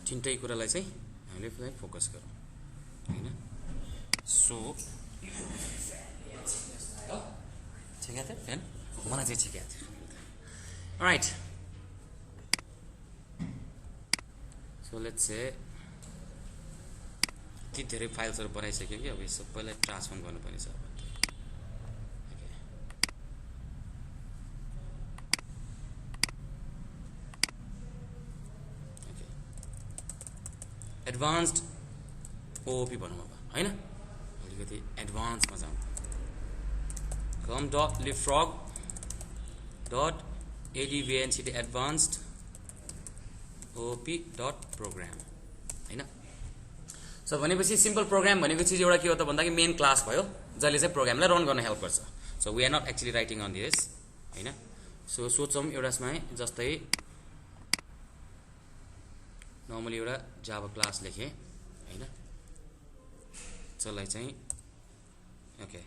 तिनटै कुरालाई चाहिँ हामीले फोकस गरौँ हैन सो छेक्या थियो फ्यान मलाई चाहिँ छेक्या थियो राइट सो लेट्स से ती धेरै फाइल्सहरु बनाइसक्यो कि अब यो सबैलाई ट्रान्सफर्म गर्नुपर्ने छ एडवान्स्ड OOP भनौँ अब हैन अलिकति एडभान्समा जाउँ com.leapfrog.advanced advanced OOP.program हैन सो भनेपछि सिम्पल प्रोग्राम भनेको चीज एउटा के हो त भन्दाखेरि मेन क्लास भयो जसले चाहिँ प्रोग्रामलाई रन गर्न हेल्प गर्छ so we are not actually writing on this हैन सो सोचौँ एउटामा जस्तै नर्मली एउटा जावा क्लास लेखे हैन जसलाई चाहिँ ओके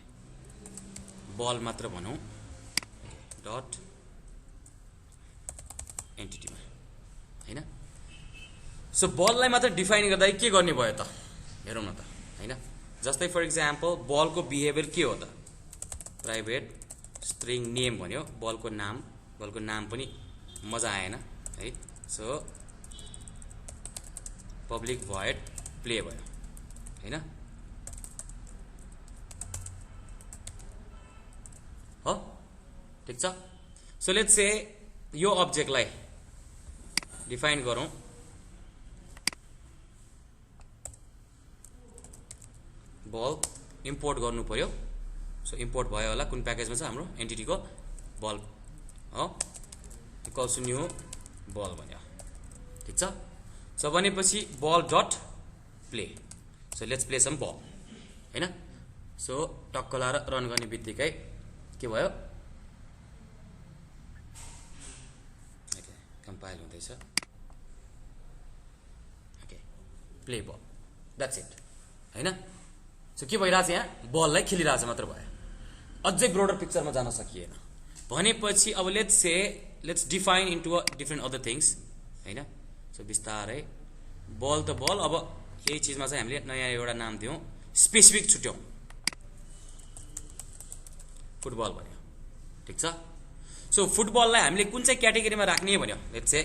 बल मात्र भनौं डट एन्टिटीमा हैन सो बललाई मात्र डिफाइन गर्दा के गर्ने भयो त हेरौँ न त हैन जस्तै फर एक्जाम्पल बलको बिहेभियर के हो त प्राइभेट स्ट्रिङ नेम भन्यो बलको नाम पनि मजा आएन है सो पब्लिक void प्ले भयो हैन हो ठीक छ सो लेट्स से यो अब्जेक्टलाई डिफाइन गरौँ बल इम्पोर्ट गर्नु पर्यो सो इम्पोर्ट भयो होला कुन प्याकेजमा छ हाम्रो एन्टिटीको बल हो इक्वल्स टु न्यू बल भन्यो ठीक छ सो भनेपछि ball dot play so let's play some ball हैन सो टक्क लाएर रन गर्ने बित्तिकै के भयो ओके कम्पाइल हुँदैछ okay play ball that's it हैन सो के भइरहेछ यहाँ बललाई खेलिरहेछ मात्र भयो अझै ब्रोडर पिक्चरमा जान सकिएन भनेपछि अब let's define into different other things हैन सो बिस्तारै बल त बल अब यही चीजमा चाहिँ हामीले नयाँ एउटा नाम दियौं स्पेसिफिक छुट्यौं फुटबल भन्यो ठीक छ सो फुटबललाई हामीले कुन चाहिँ क्याटेगोरीमा राख्ने भन्यो लेट्स से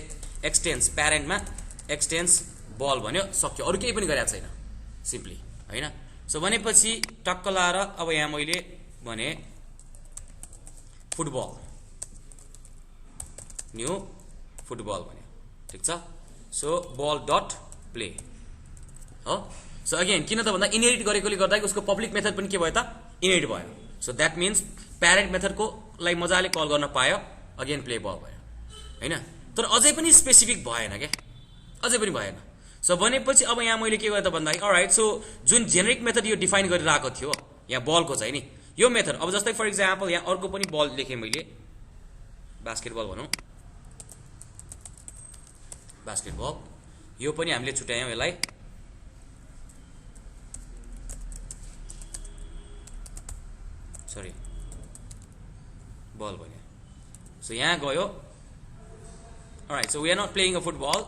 एक्सटेन्स प्यारेन्टमा एक्सटेन्स बल भन्यो सक्यो अरु केही पनि गरेको छैन सिम्पली हैन सो भनेपछि टक्क लाएर अब यहाँ मैले भने फुटबल न्यू फुटबल भन्यो ठीक छ सो बल डट प्ले हो सो अगेन किन त भन्दा इनहेरिट गरेकोले गर्दा उसको पब्लिक मेथड पनि के भयो त इनहेरिट भयो सो दैट मीन्स प्यारेन्ट मेथडको लाई मजाले कल गर्न पायो अगेन प्ले बल भयो हैन तर अझै पनि स्पेसिफिक भएन के अझै पनि भएन सो भनेपछि अब यहाँ मैले के गरे त भन्दाखेरि अलराइट सो जुन जेनेरिक मेथड यो डिफाइन गरिरहेको थियो यहाँ बलको चाहिँ नि यो मेथड अब जस्तै फर एक्जाम्पल यहाँ अर्को पनि बल लेखे मैले बास्केटबल भनौं बास्केटबल यो पनि हामीले छुट्यायौं यसलाई सरी बल भन्यो सो यहाँ गयो alright so we are not playing a football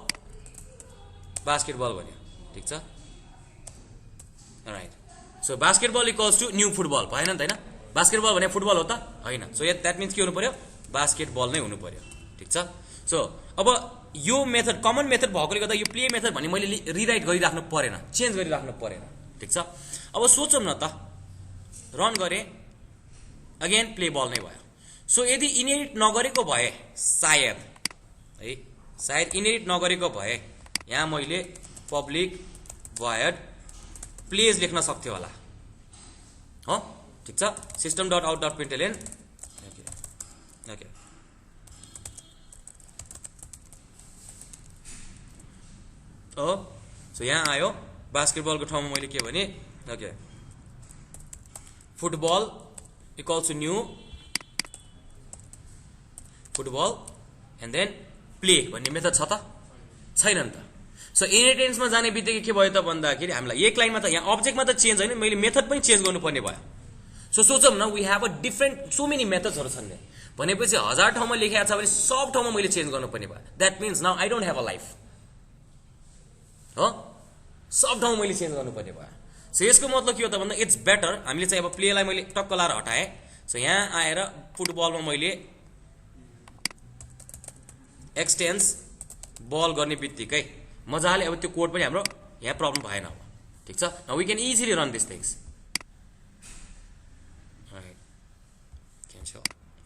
basketball भन्यो ठीक छ alright so basketball equals to new football भएन नि त हैन बास्केटबल भने फुटबल हो त हैन सो दैट मीन्स के हुनु पर्यो बास्केटबल नै हुनु पर्यो ठीक छ सो अब यो मेथड कमन मेथड भएकोले गर्दा यो प्ले मेथड भने मैले रिराइट गरिराख्नु परेन चेन्ज गरिराख्नु परेन ठीक छ अब सोचौं न त रन गरे अगेन प्ले बल नै भयो सो यदि इनहेरिट नगरेको भए सायद इनहेरिट नगरेको भए यहाँ मैले पब्लिक void प्लेज लेख्न सक्थ्यो होला हो ठीक छ system.out.println ओके सो यहाँ आयो बास्केटबलको ठाउँमा मैले के भने okay football equals to new football and then play भन्ने मेथड छ त छैन नि त सो इनहेरिटेन्समा जाने बित्तिकै के भयो त भन्दाखेरि हामीलाई एक लाइनमा त यहाँ अब्जेक्टमा त चेन्ज हैन मैले मेथड पनि चेन्ज गर्नुपर्ने भयो सो सोचौं न we have a different so many मेथड्सहरु छन् भनेपछि 1000 ठाउँमा लेखेको छ भने सब ठाउँमा मैले चेन्ज गर्नुपर्ने भयो that means now I don't have a life हो सब ठाउँ मैले चेन्ज गर्नुपर्ने भयो सो यसको मतलब के हो त भन्दा इट्स बेटर हामीले चाहिँ अब प्लेलाई मैले टक्क लाएर हटाएँ सो यहाँ आएर फुटबलमा मैले एक्सटेन्स बल गर्ने बित्तिकै मजाले अब त्यो कोड पनि हाम्रो यहाँ प्रब्लम भएन अब ठीक छ now we can easily run this things cancel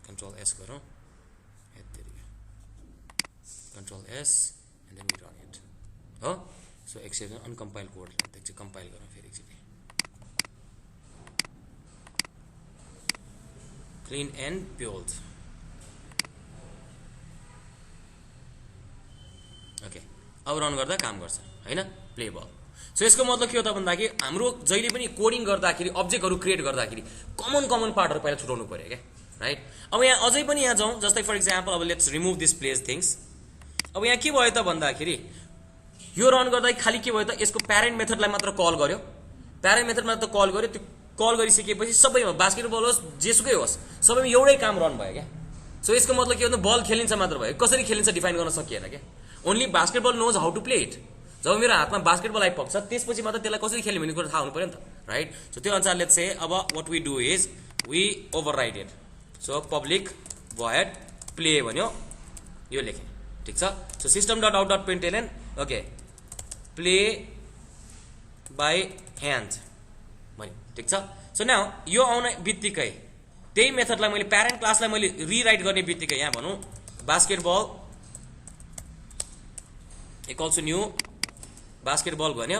control S गरौँ control S and then we run it हो सो एकचोटि अनकम्पाइल कोड एकचोटि कम्पाइल गरौँ फेरि एकचोटि क्लिन एन्ड बिल्ड ओके अब रन गर्दा काम गर्छ हैन प्ले बल सो यसको मतलब के हो त भन्दाखेरि हाम्रो जहिले पनि कोडिङ गर्दाखेरि अब्जेक्टहरू क्रिएट गर्दाखेरि कमन पार्टहरू पहिला छुटाउनु पर्यो क्या राइट अब यहाँ अझै पनि यहाँ जाउँ जस्तै फर इक्जाम्पल अब let's remove this place things अब यहाँ के भयो त भन्दाखेरि यो रन गर्दा खालि के भयो त यसको प्यारेन्ट मेथडलाई मात्र कल गर्यो प्यारेन्ट मेथड मात्र कल गर्यो त्यो कल गरिसकेपछि सबैमा बास्केटबल होस् जेसुकै होस् सबैमा एउटै काम रन भयो क्या सो यसको मतलब के हो त बल खेलिन्छ मात्र भयो कसरी खेलिन्छ डिफाइन गर्न सकिएन क्या only basketball knows how to play it जब मेरो हातमा बास्केटबल आइपुग्छ त्यसपछि मात्र त्यसलाई कसरी खेल्ने भन्ने कुरा थाहा हुनु पर्यो नि त राइट सो त्यो अनुसारले चाहिँ अब what we do is we override it so public void play भन्यो यो लेखेँ ठीक छ so system.out.println okay play by hand भन्यो ठीक छ सो नाउ यो आउने बित्तिकै त्यही मेथडलाई मैले प्यारेन्ट क्लासलाई मैले रिराइट गर्ने बित्तिकै यहाँ भनौँ basketball equals to new basketball भन्यो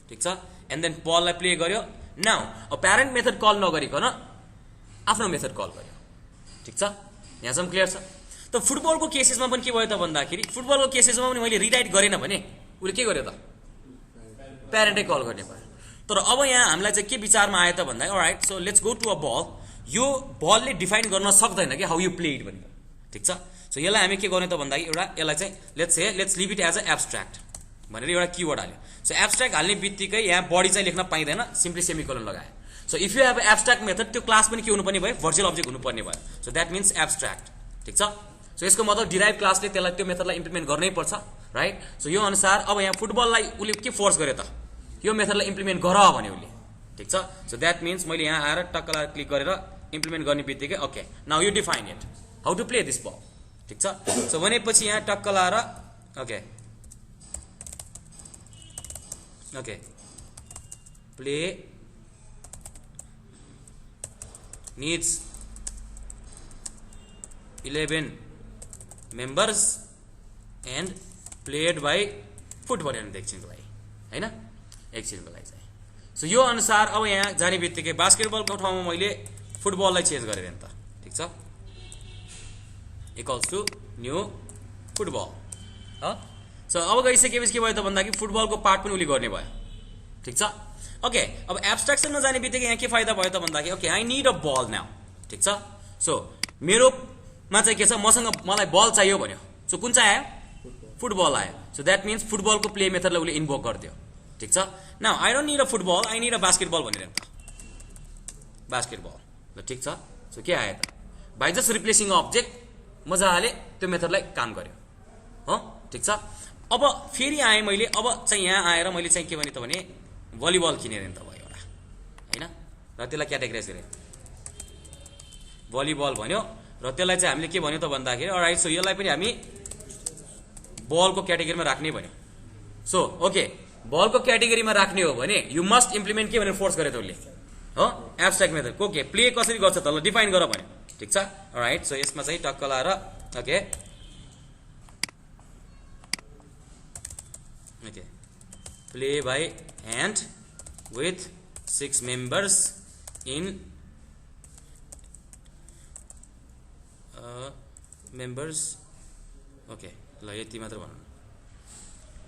ठीक छ एन्ड देन बललाई प्ले गर्यो नाउ अब प्यारेन्ट मेथड कल नगरिकन आफ्नो मेथड कल गर्यो ठीक छ यहाँसम्म क्लियर छ त फुटबलको केसेसमा पनि के भयो त भन्दाखेरि फुटबलको केसेसमा पनि मैले रिराइट गरेन भने उसले के गर्यो त प्यारेन्टै कल गर्ने भयो तर अब यहाँ हामीलाई चाहिँ के विचारमा आयो त भन्दा alright so let's go to a ball यो बलले डिफाइन गर्न सक्दैन कि हाउ यु प्ले इट भनेर ठीक छ सो यसलाई हामी के गर्ने त भन्दाखेरि एउटा यसलाई चाहिँ let's leave it as a abstract भनेर एउटा किवर्ड हाल्यो सो एब्स्ट्र्याक्ट हाल्ने बित्तिकै यहाँ बडी चाहिँ लेख्न पाइँदैन सिम्पली सेमिकोलन लगायो so if you have abstract method त्यो क्लास पनि के हुनुपर्ने भयो भर्चुअल अब्जेक्ट हुनुपर्ने भयो सो द्याट मिन्स एब्स्ट्र्याक्ट ठीक छ सो यसको मतलब डिराइभ क्लासले त्यसलाई त्यो मेथडलाई इम्प्लिमेन्ट गर्नै पर्छ राइट सो यो अनुसार अब यहाँ फुटबललाई उसले के फोर्स गर्यो त यो मेथडलाई इम्प्लिमेन्ट गर भन्यो उसले ठीक छ सो द्याट मिन्स मैले यहाँ आएर टक्कलाई क्लिक गरेर इम्प्लिमेन्ट गर्ने बित्तिकै okay now you define it how to play this ball ठीक छ सो भनेपछि यहाँ टक्क लाएर okay okay play needs 11 members and played by foot भनेर एकछिनको लागि हैन एकछिनको लागि चाहिँ सो यो अनुसार अब यहाँ जाने बित्तिकै बास्केटबलको ठाउँमा मैले फुटबललाई चेन्ज गरेँ नि त ठीक छ इक्वल्स टु न्यू फुटबल हो सो अब गइसकेपछि के भयो त भन्दाखेरि फुटबलको पार्ट पनि उसले गर्ने भयो ठीक छ ओके अब एब्स्ट्र्याक्सन नजाने बित्तिकै यहाँ के फाइदा भयो त भन्दाखेरि okay I need a ball now ठीक छ सो मेरोमा चाहिँ के छ मलाई बल चाहियो भन्यो सो कुन चाहिँ आयो फुटबल आयो सो द्याट मिन्स फुटबलको प्ले मेथडलाई उसले इन्भोक गरिदियो ठीक छ now I don't need a football I need a basketball भनेर त बास्केटबल ल ठीक छ सो के आयो त बाइ जस्ट रिप्लेसिङ अब्जेक्ट मजाले त्यो मेथडलाई काम गर्यो हो ठीक छ अब फेरि आएँ मैले अब चाहिँ यहाँ आएर मैले चाहिँ के भने त भने भलिबल किनेर नि त भयो एउटा हैन र त्यसलाई क्याटेगराइज गरेँ भलिबल भन्यो र त्यसलाई चाहिँ हामीले के भन्यो त भन्दाखेरि अलराइट सो यसलाई पनि हामी बलको क्याटेगोरीमा राख्ने भन्यो सो ओके बलको क्याटेगोरीमा राख्ने हो भने यु मस्ट इम्प्लिमेन्ट के भनेर फोर्स गरे त उसले हो एब्स्ट्र्याक्ट मेथड ओके प्ले कसरी गर्छ त ल डिफाइन गर भन्यो ठीक छ अलराइट सो यसमा चाहिँ टक्क लाएर okay okay play by hand with 6 members in members okay ल यति मात्र भन्नु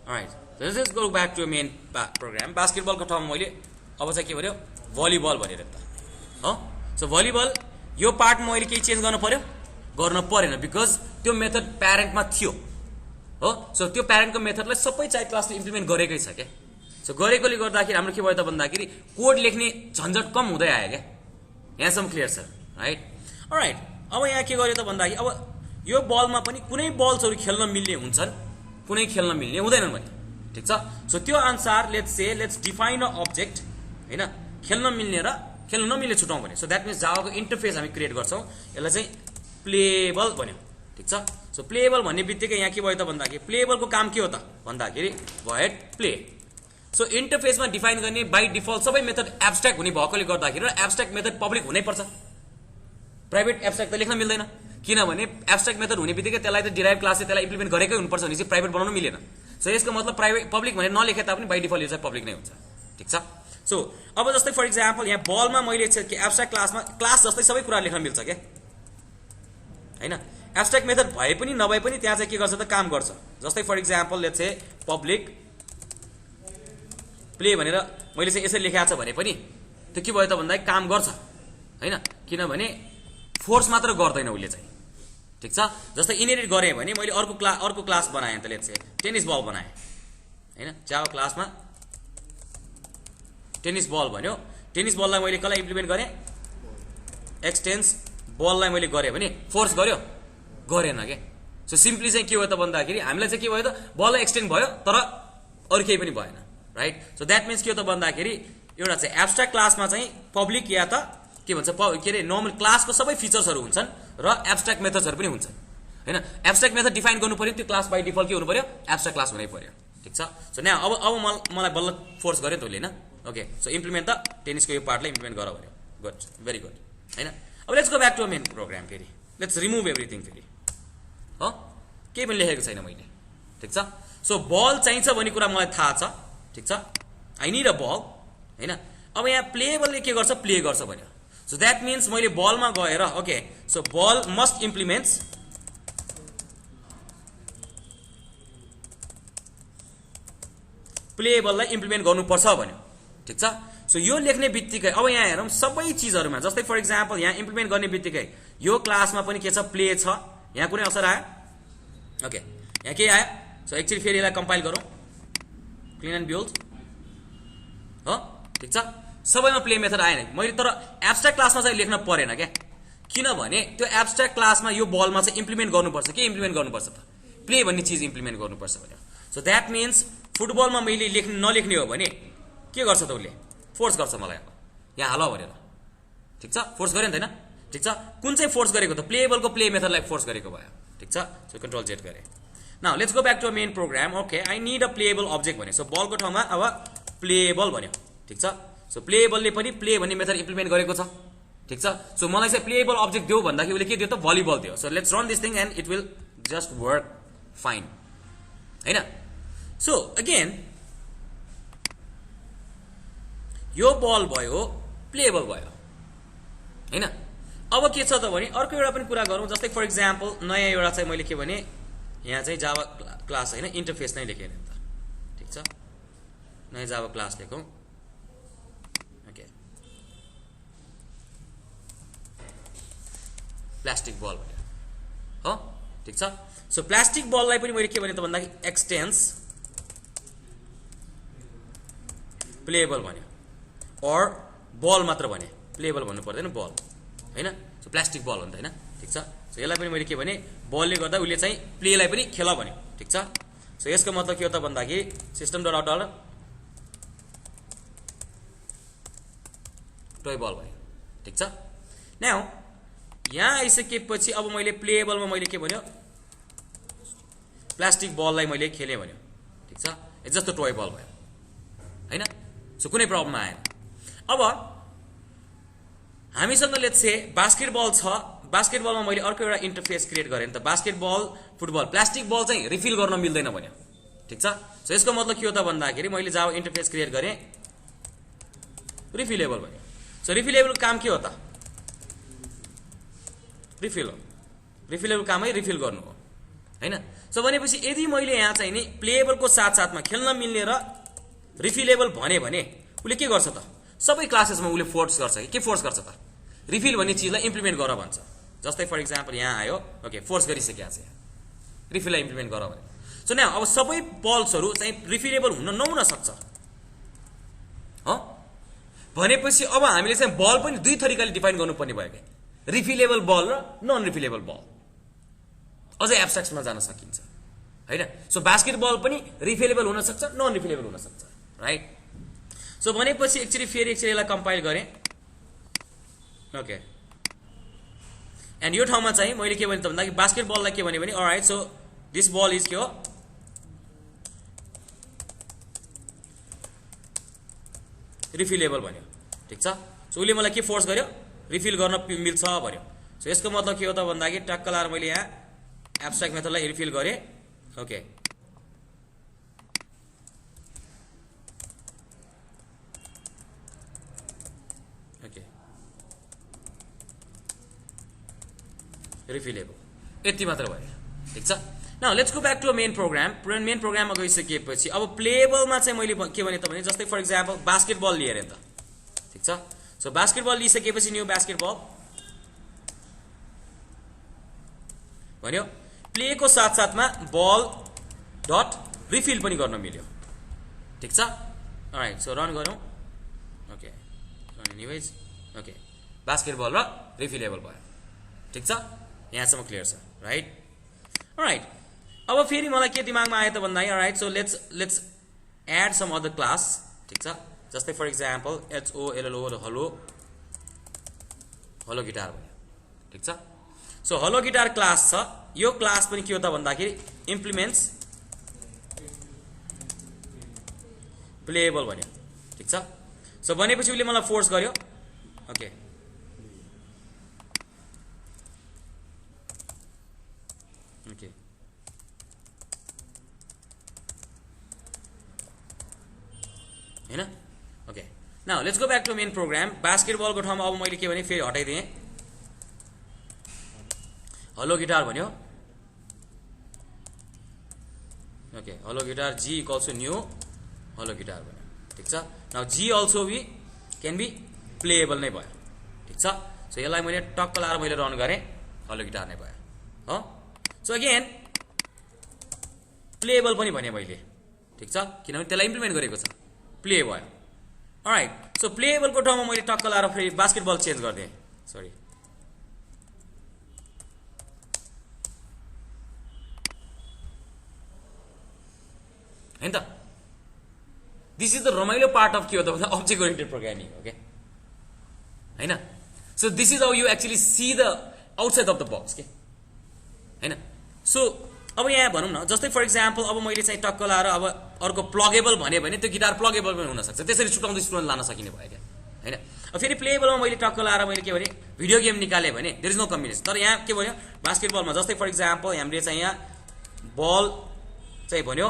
alright let's just go back to a main program basketball को ठाउँमा मैले अब चाहिँ के भन्यो भलिबल भनेर त हो सो भलिबल यो पार्ट मैले केही चेन्ज गर्न परेन बिकज त्यो मेथड प्यारेन्टमा थियो हो सो त्यो प्यारेन्टको मेथडलाई सबै चाइल्ड क्लासले इम्प्लिमेन्ट गरेकै छ के सो गरेकोले गर्दाखेरि हाम्रो के भयो त भन्दाखेरि कोड लेख्ने झन्झट कम हुँदै आयो क्या यहाँसम्म क्लियर छ राइट अलराइट अब यहाँ के गर्यो त भन्दाखेरि अब यो बलमा पनि कुनै बल्सहरू खेल्न मिल्ने हुन्छन् कुनै खेल्न मिल्ने हुँदैनन् भने ठीक छ सो त्यो अनुसार लेट्स डिफाइन अ अब्जेक्ट हैन खेल्न मिल्ने र खेल्न नमिल्ने छुटाउँ भने सो द्याट मिन्स जावाको इन्टरफेस हामी क्रिएट गर्छौं यसलाई चाहिँ प्लेएबल भन्यो ठीक छ सो प्लेएबल भन्ने बित्तिकै यहाँ के भयो त भन्दाखेरि प्लेएबलको काम के हो त भन्दाखेरि भोइड प्ले सो इन्टरफेसमा डिफाइन गर्ने बाइ डिफल्ट सबै मेथड एब्स्ट्र्याक्ट हुने भएकोले गर्दाखेरि र एब्स्ट्र्याक्ट मेथड पब्लिक हुनै पर्छ प्राइभेट एब्स्ट्र्याक्ट त लेख्न मिल्दैन किनभने एब्स्ट्र्याक्ट मेथड हुने बित्तिकै त्यसलाई त डिराइभ क्लासले त्यसलाई इम्प्लिमेन्ट गरेकै हुनुपर्छ भने चाहिँ प्राइभेट बनाउनु मिलेन सो यसको मतलब प्राइभेट पब्लिक भनेर नलेखे तापनि बाइ डिफल्ट यो चाहिँ पब्लिक नै हुन्छ ठीक छ सो अब जस्तै फर इक्जाम्पल यहाँ बलमा मैले के एब्स्ट्र्याक्ट क्लासमा क्लास जस्तै सबै कुरा लेख्न मिल्छ के हैन एब्स्ट्र्याक्ट मेथड भए पनि नभए पनि त्यहाँ चाहिँ के गर्छ त काम गर्छ जस्तै for example let's say public play भनेर मैले चाहिँ यसरी लेखेको छ भने पनि त्यो के भयो त भन्दा काम गर्छ हैन किनभने फोर्स मात्र गर्दैन उले चाहिँ ठीक छ जस्तै इनहेरिट गरे भने मैले अर्को क्लास बनाएँ त लेट्स से टेनिस बल बनाएँ हैन जावा क्लासमा टेनिस बल भन्यो टेनिस बललाई मैले कसलाई इम्प्लिमेन्ट गरेँ एक्सटेन्स बललाई मैले गरेँ भने फोर्स गर्यो गरेन के सो सिम्पली चाहिँ के हो त भन्दाखेरि हामीलाई चाहिँ के भयो त बललाई एक्सटेन्ड भयो तर अरु केही पनि भएन राइट सो द्याट मिन्स के हो त भन्दाखेरि एउटा चाहिँ एब्स्ट्र्याक्ट क्लासमा चाहिँ पब्लिक या त के भन्छ के रे नर्मल क्लासको सबै फिचर्सहरु हुन्छन् र एब्स्ट्र्याक्ट मेथड्सहरु पनि हुन्छन् हैन एब्स्ट्र्याक्ट मेथड डिफाइन गर्नु पर्यो त्यो क्लास बाइ डिफल्ट के हुनु पर्यो एब्स्ट्र्याक्ट क्लास हुनै पर्यो ठीक छ सो now अब मलाई बल्ल फोर्स गर्यो त उले हैन ओके सो इम्प्लिमेन्ट द टेनिसको यो पार्टलाई इम्प्लिमेन्ट गर भन्यो गुड भेरी गुड हैन अब let's go back to main program फेरि लेट्स रिमुभ एभ्रिथिङ फेरि हो केही पनि लेखेको छैन मैले ठीक छ सो बल चाहिन्छ भन्ने कुरा मलाई थाहा छ ठीक छ आई नीड अ बल हैन अब यहाँ प्लेएबलले के गर्छ प्ले गर्छ भन्यो सो द्याट मिन्स मैले बलमा गएर ओके सो बल मस्ट इम्प्लिमेन्ट्स प्लेएबललाई इम्प्लिमेन्ट गर्नुपर्छ भन्यो ठीक छ सो यो लेख्ने बित्तिकै अब यहाँ हेरौँ सबै चिजहरुमा जस्तै फर इक्जाम्पल यहाँ इम्प्लिमेन्ट गर्ने बित्तिकै यो क्लासमा पनि के छ प्ले छ यहाँ कुनै असर आयो ओके यहाँ के आयो सो एकचोटी फेरि यसलाई कम्पाइल गरौँ क्लिन एन्ड बिल्ड हो ठीक छ सबैमा प्ले मेथड आएन मैले तर एब्स्ट्र्याक्ट क्लासमा चाहिँ लेख्न परेन क्या किनभने त्यो एब्स्ट्र्याक्ट क्लासमा यो बलमा चाहिँ इम्प्लिमेन्ट गर्नुपर्छ के इम्प्लिमेन्ट गर्नुपर्छ त प्ले भन्ने चीज इम्प्लिमेन्ट गर्नुपर्छ भन्यो सो द्याट मिन्स फुटबलमा मैले नलेख्ने हो भने के गर्छ त उसले फोर्स गर्छ मलाई अब यहाँ हाल भनेर ठीक छ फोर्स गर्यो नि त हैन ठीक छ कुन चाहिँ फोर्स गरेको त प्लेएबलको प्ले मेथडलाई फोर्स गरेको भयो ठीक छ सो कन्ट्रोल जेड गरे now let's go back to a main program okay I need a playable object भन्यो सो बलको ठाउँमा अब प्लेएबल भन्यो ठीक छ सो प्लेएबलले पनि प्ले भन्ने मेथड इम्प्लिमेन्ट गरेको छ ठीक छ सो मलाई चाहिँ प्लेएबल अब्जेक्ट दियो भन्दाखेरि उसले के दियो त भलिबल दियो so let's run this thing and it will just work fine हैन सो अगेन यो बल भयो प्लेएबल भयो हैन अब के छ त भने अर्को एउटा पनि कुरा गरौँ जस्तै फर इक्जाम्पल नयाँ एउटा चाहिँ मैले के भने यहाँ चाहिँ जावा क्लास हैन इन्टरफेस नै लेखेँ त ठीक छ नयाँ जावा क्लास लेखौँ ओके प्लास्टिक बल भन्यो हो ठीक छ सो प्लास्टिक बललाई पनि मैले के भने त भन्दाखेरि एक्सटेन्स प्लेएबल भन्यो और बल मात्र भने प्लेएबल भन्नु पर्दैन बल हैन सो प्लास्टिक बल हो नि त हैन ठीक छ सो यसलाई पनि मैले के भने बलले गर्दा उले चाहिँ प्लेलाई पनि खेल भन्यो ठीक छ सो यसको मतलब के हो त भन्दाखेरि सिस्टम डट आउट टोय बल भन्यो ठीक छ नाउ यहाँ आइसकेपछि अब मैले प्लेएबलमा मैले के भन्यो प्लास्टिक बललाई मैले खेले भन्यो ठीक छ जस्तो टोय बल भयो हैन सो कुनै प्रब्लम आएन अब हामीसँग लेट्स से बास्केटबल छ बास्केटबलमा मैले अर्को एउटा इन्टरफेस क्रिएट गरेँ नि त बास्केटबल फुटबल प्लास्टिक बल चाहिँ रिफिल गर्न मिल्दैन भन्यो ठीक छ सो यसको मतलब के हो त भन्दाखेरि मैले जावा इन्टरफेस क्रिएट गरेँ रिफिलेबल भन्यो सो रिफिलेबल काम के हो त रिफिल हो रिफिलेबल कामै रिफिल गर्नु हो हैन सो भनेपछि यदि मैले यहाँ चाहिँ नि प्लेएबलको साथसाथमा खेल्न मिल्ने र रिफिलेबल भने उले के गर्छ त सबै क्लासेसमा उले फोर्स गर्छ के फोर्स गर्छ त रिफिल भन्ने चीजलाई इम्प्लिमेन्ट गर भन्छ जस्तै फर इक्जाम्पल यहाँ आयो ओके फोर्स गरिसकेको छ रिफिललाई इम्प्लिमेन्ट गर भने सो न अब सबै बल्सहरु चाहिँ रिफिलेबल हुन नहुन सक्छ हो भनेपछि अब हामीले चाहिँ बल पनि दुई तरिकाले डिफाइन गर्नुपर्ने भयो के रिफिलेबल बल र नन रिफिलेबल बल अझै एब्स्ट्र्याक्टमा जान सकिन्छ हैन सो बास्केटबल पनि रिफिलेबल हुन सक्छ नन रिफिलेबल हुन सक्छ राइट सो भनेपछि एकचोटी फेरि यसलाई कम्पाइल गरे ओके एन्ड यो ठाउँमा चाहिँ मैले के भने त भन्दा बास्केटबललाई के भने alright so this ball is के हो रिफिलेबल भन्यो ठीक छ सो उसले मलाई के फोर्स गर्यो रिफिल गर्न मिल्छ भन्यो सो यसको मतलब के हो त भन्दाखेरि टक्क लाएर मैले यहाँ एब्स्ट्र्याक्ट मेथडलाई रिफिल गरे ओके ओके रिफिलेबल यति मात्र भयो ठीक छ now let's go back to main program प्रोग्राममा गइसकेपछि अब प्लेएबलमा चाहिँ मैले के भने त भने जस्तै फर इक्जाम्पल बास्केटबल लिएर नि त ठीक छ सो बास्केटबल लिइसकेपछि न्यू बास्केटबल भन्यो प्लेको साथसाथमा बल डट रिफिल पनि गर्न मिल्यो ठीक छ अलराइट सो रन गरौँ okay run anyways okay basketball र रिफिलेबल भयो ठीक छ यहाँसम्म क्लियर छ राइट अलराइट अब फेरि मलाई के दिमागमा आयो त भन्दा alright so let's add some other class ठीक छ जस्तै for example HOLLO hello guitar भयो ठीक छ सो हलो गिटार क्लास छ यो क्लास पनि के हो त भन्दाखेरि इम्प्लिमेन्ट्स प्लेएबल भन्यो ठीक छ सो भनेपछि उसले मलाई फोर्स गर्यो ओके ओके हैन okay now let's go back to main program बास्केटबलको ठाउँमा अब मैले के भने फेरि हटाइदिएँ हलो गिटार भन्यो okay hello guitar G equals to new hello guitar भन्यो ठीक छ now G also be can be playable नै भयो ठीक छ सो यसलाई मैले टक्क लाएर मैले रन गरेँ हलो गिटार नै भयो हो सो अगेन प्लेएबल पनि भने मैले ठीक छ किनभने त्यसलाई इम्प्लिमेन्ट गरेको छ प्ले भयो अलराइट सो प्लेएबलको ठाउँमा मैले टक्क लाएर फेरि बास्केटबल चेन्ज गरिदिएँ सरी हैन त दिस इज द रमाइलो पार्ट अफ के हो त भन्दा अब्जेक्ट ओरिएन्टेड प्रोग्रामिङ ओके हैन so this is how you actually see the outside of the box के हैन सो अब यहाँ भनौँ न जस्तै फर इक्जाम्पल अब मैले चाहिँ टक्क लाएर अब अर्को प्लगेबल भने त्यो गिटार प्लगेबल पनि हुनसक्छ त्यसरी छुटाउँदै स्टुडेन्ट लान सकिने भयो क्या हैन फेरि प्लेएबलमा मैले टक्क लाएर मैले के भने भिडियो गेम निकालेँ भने देयर इज नो कम्बिनेसन तर यहाँ के भन्यो बास्केटबलमा जस्तै फर इक्जाम्पल हामीले चाहिँ यहाँ बल चाहिँ भन्यो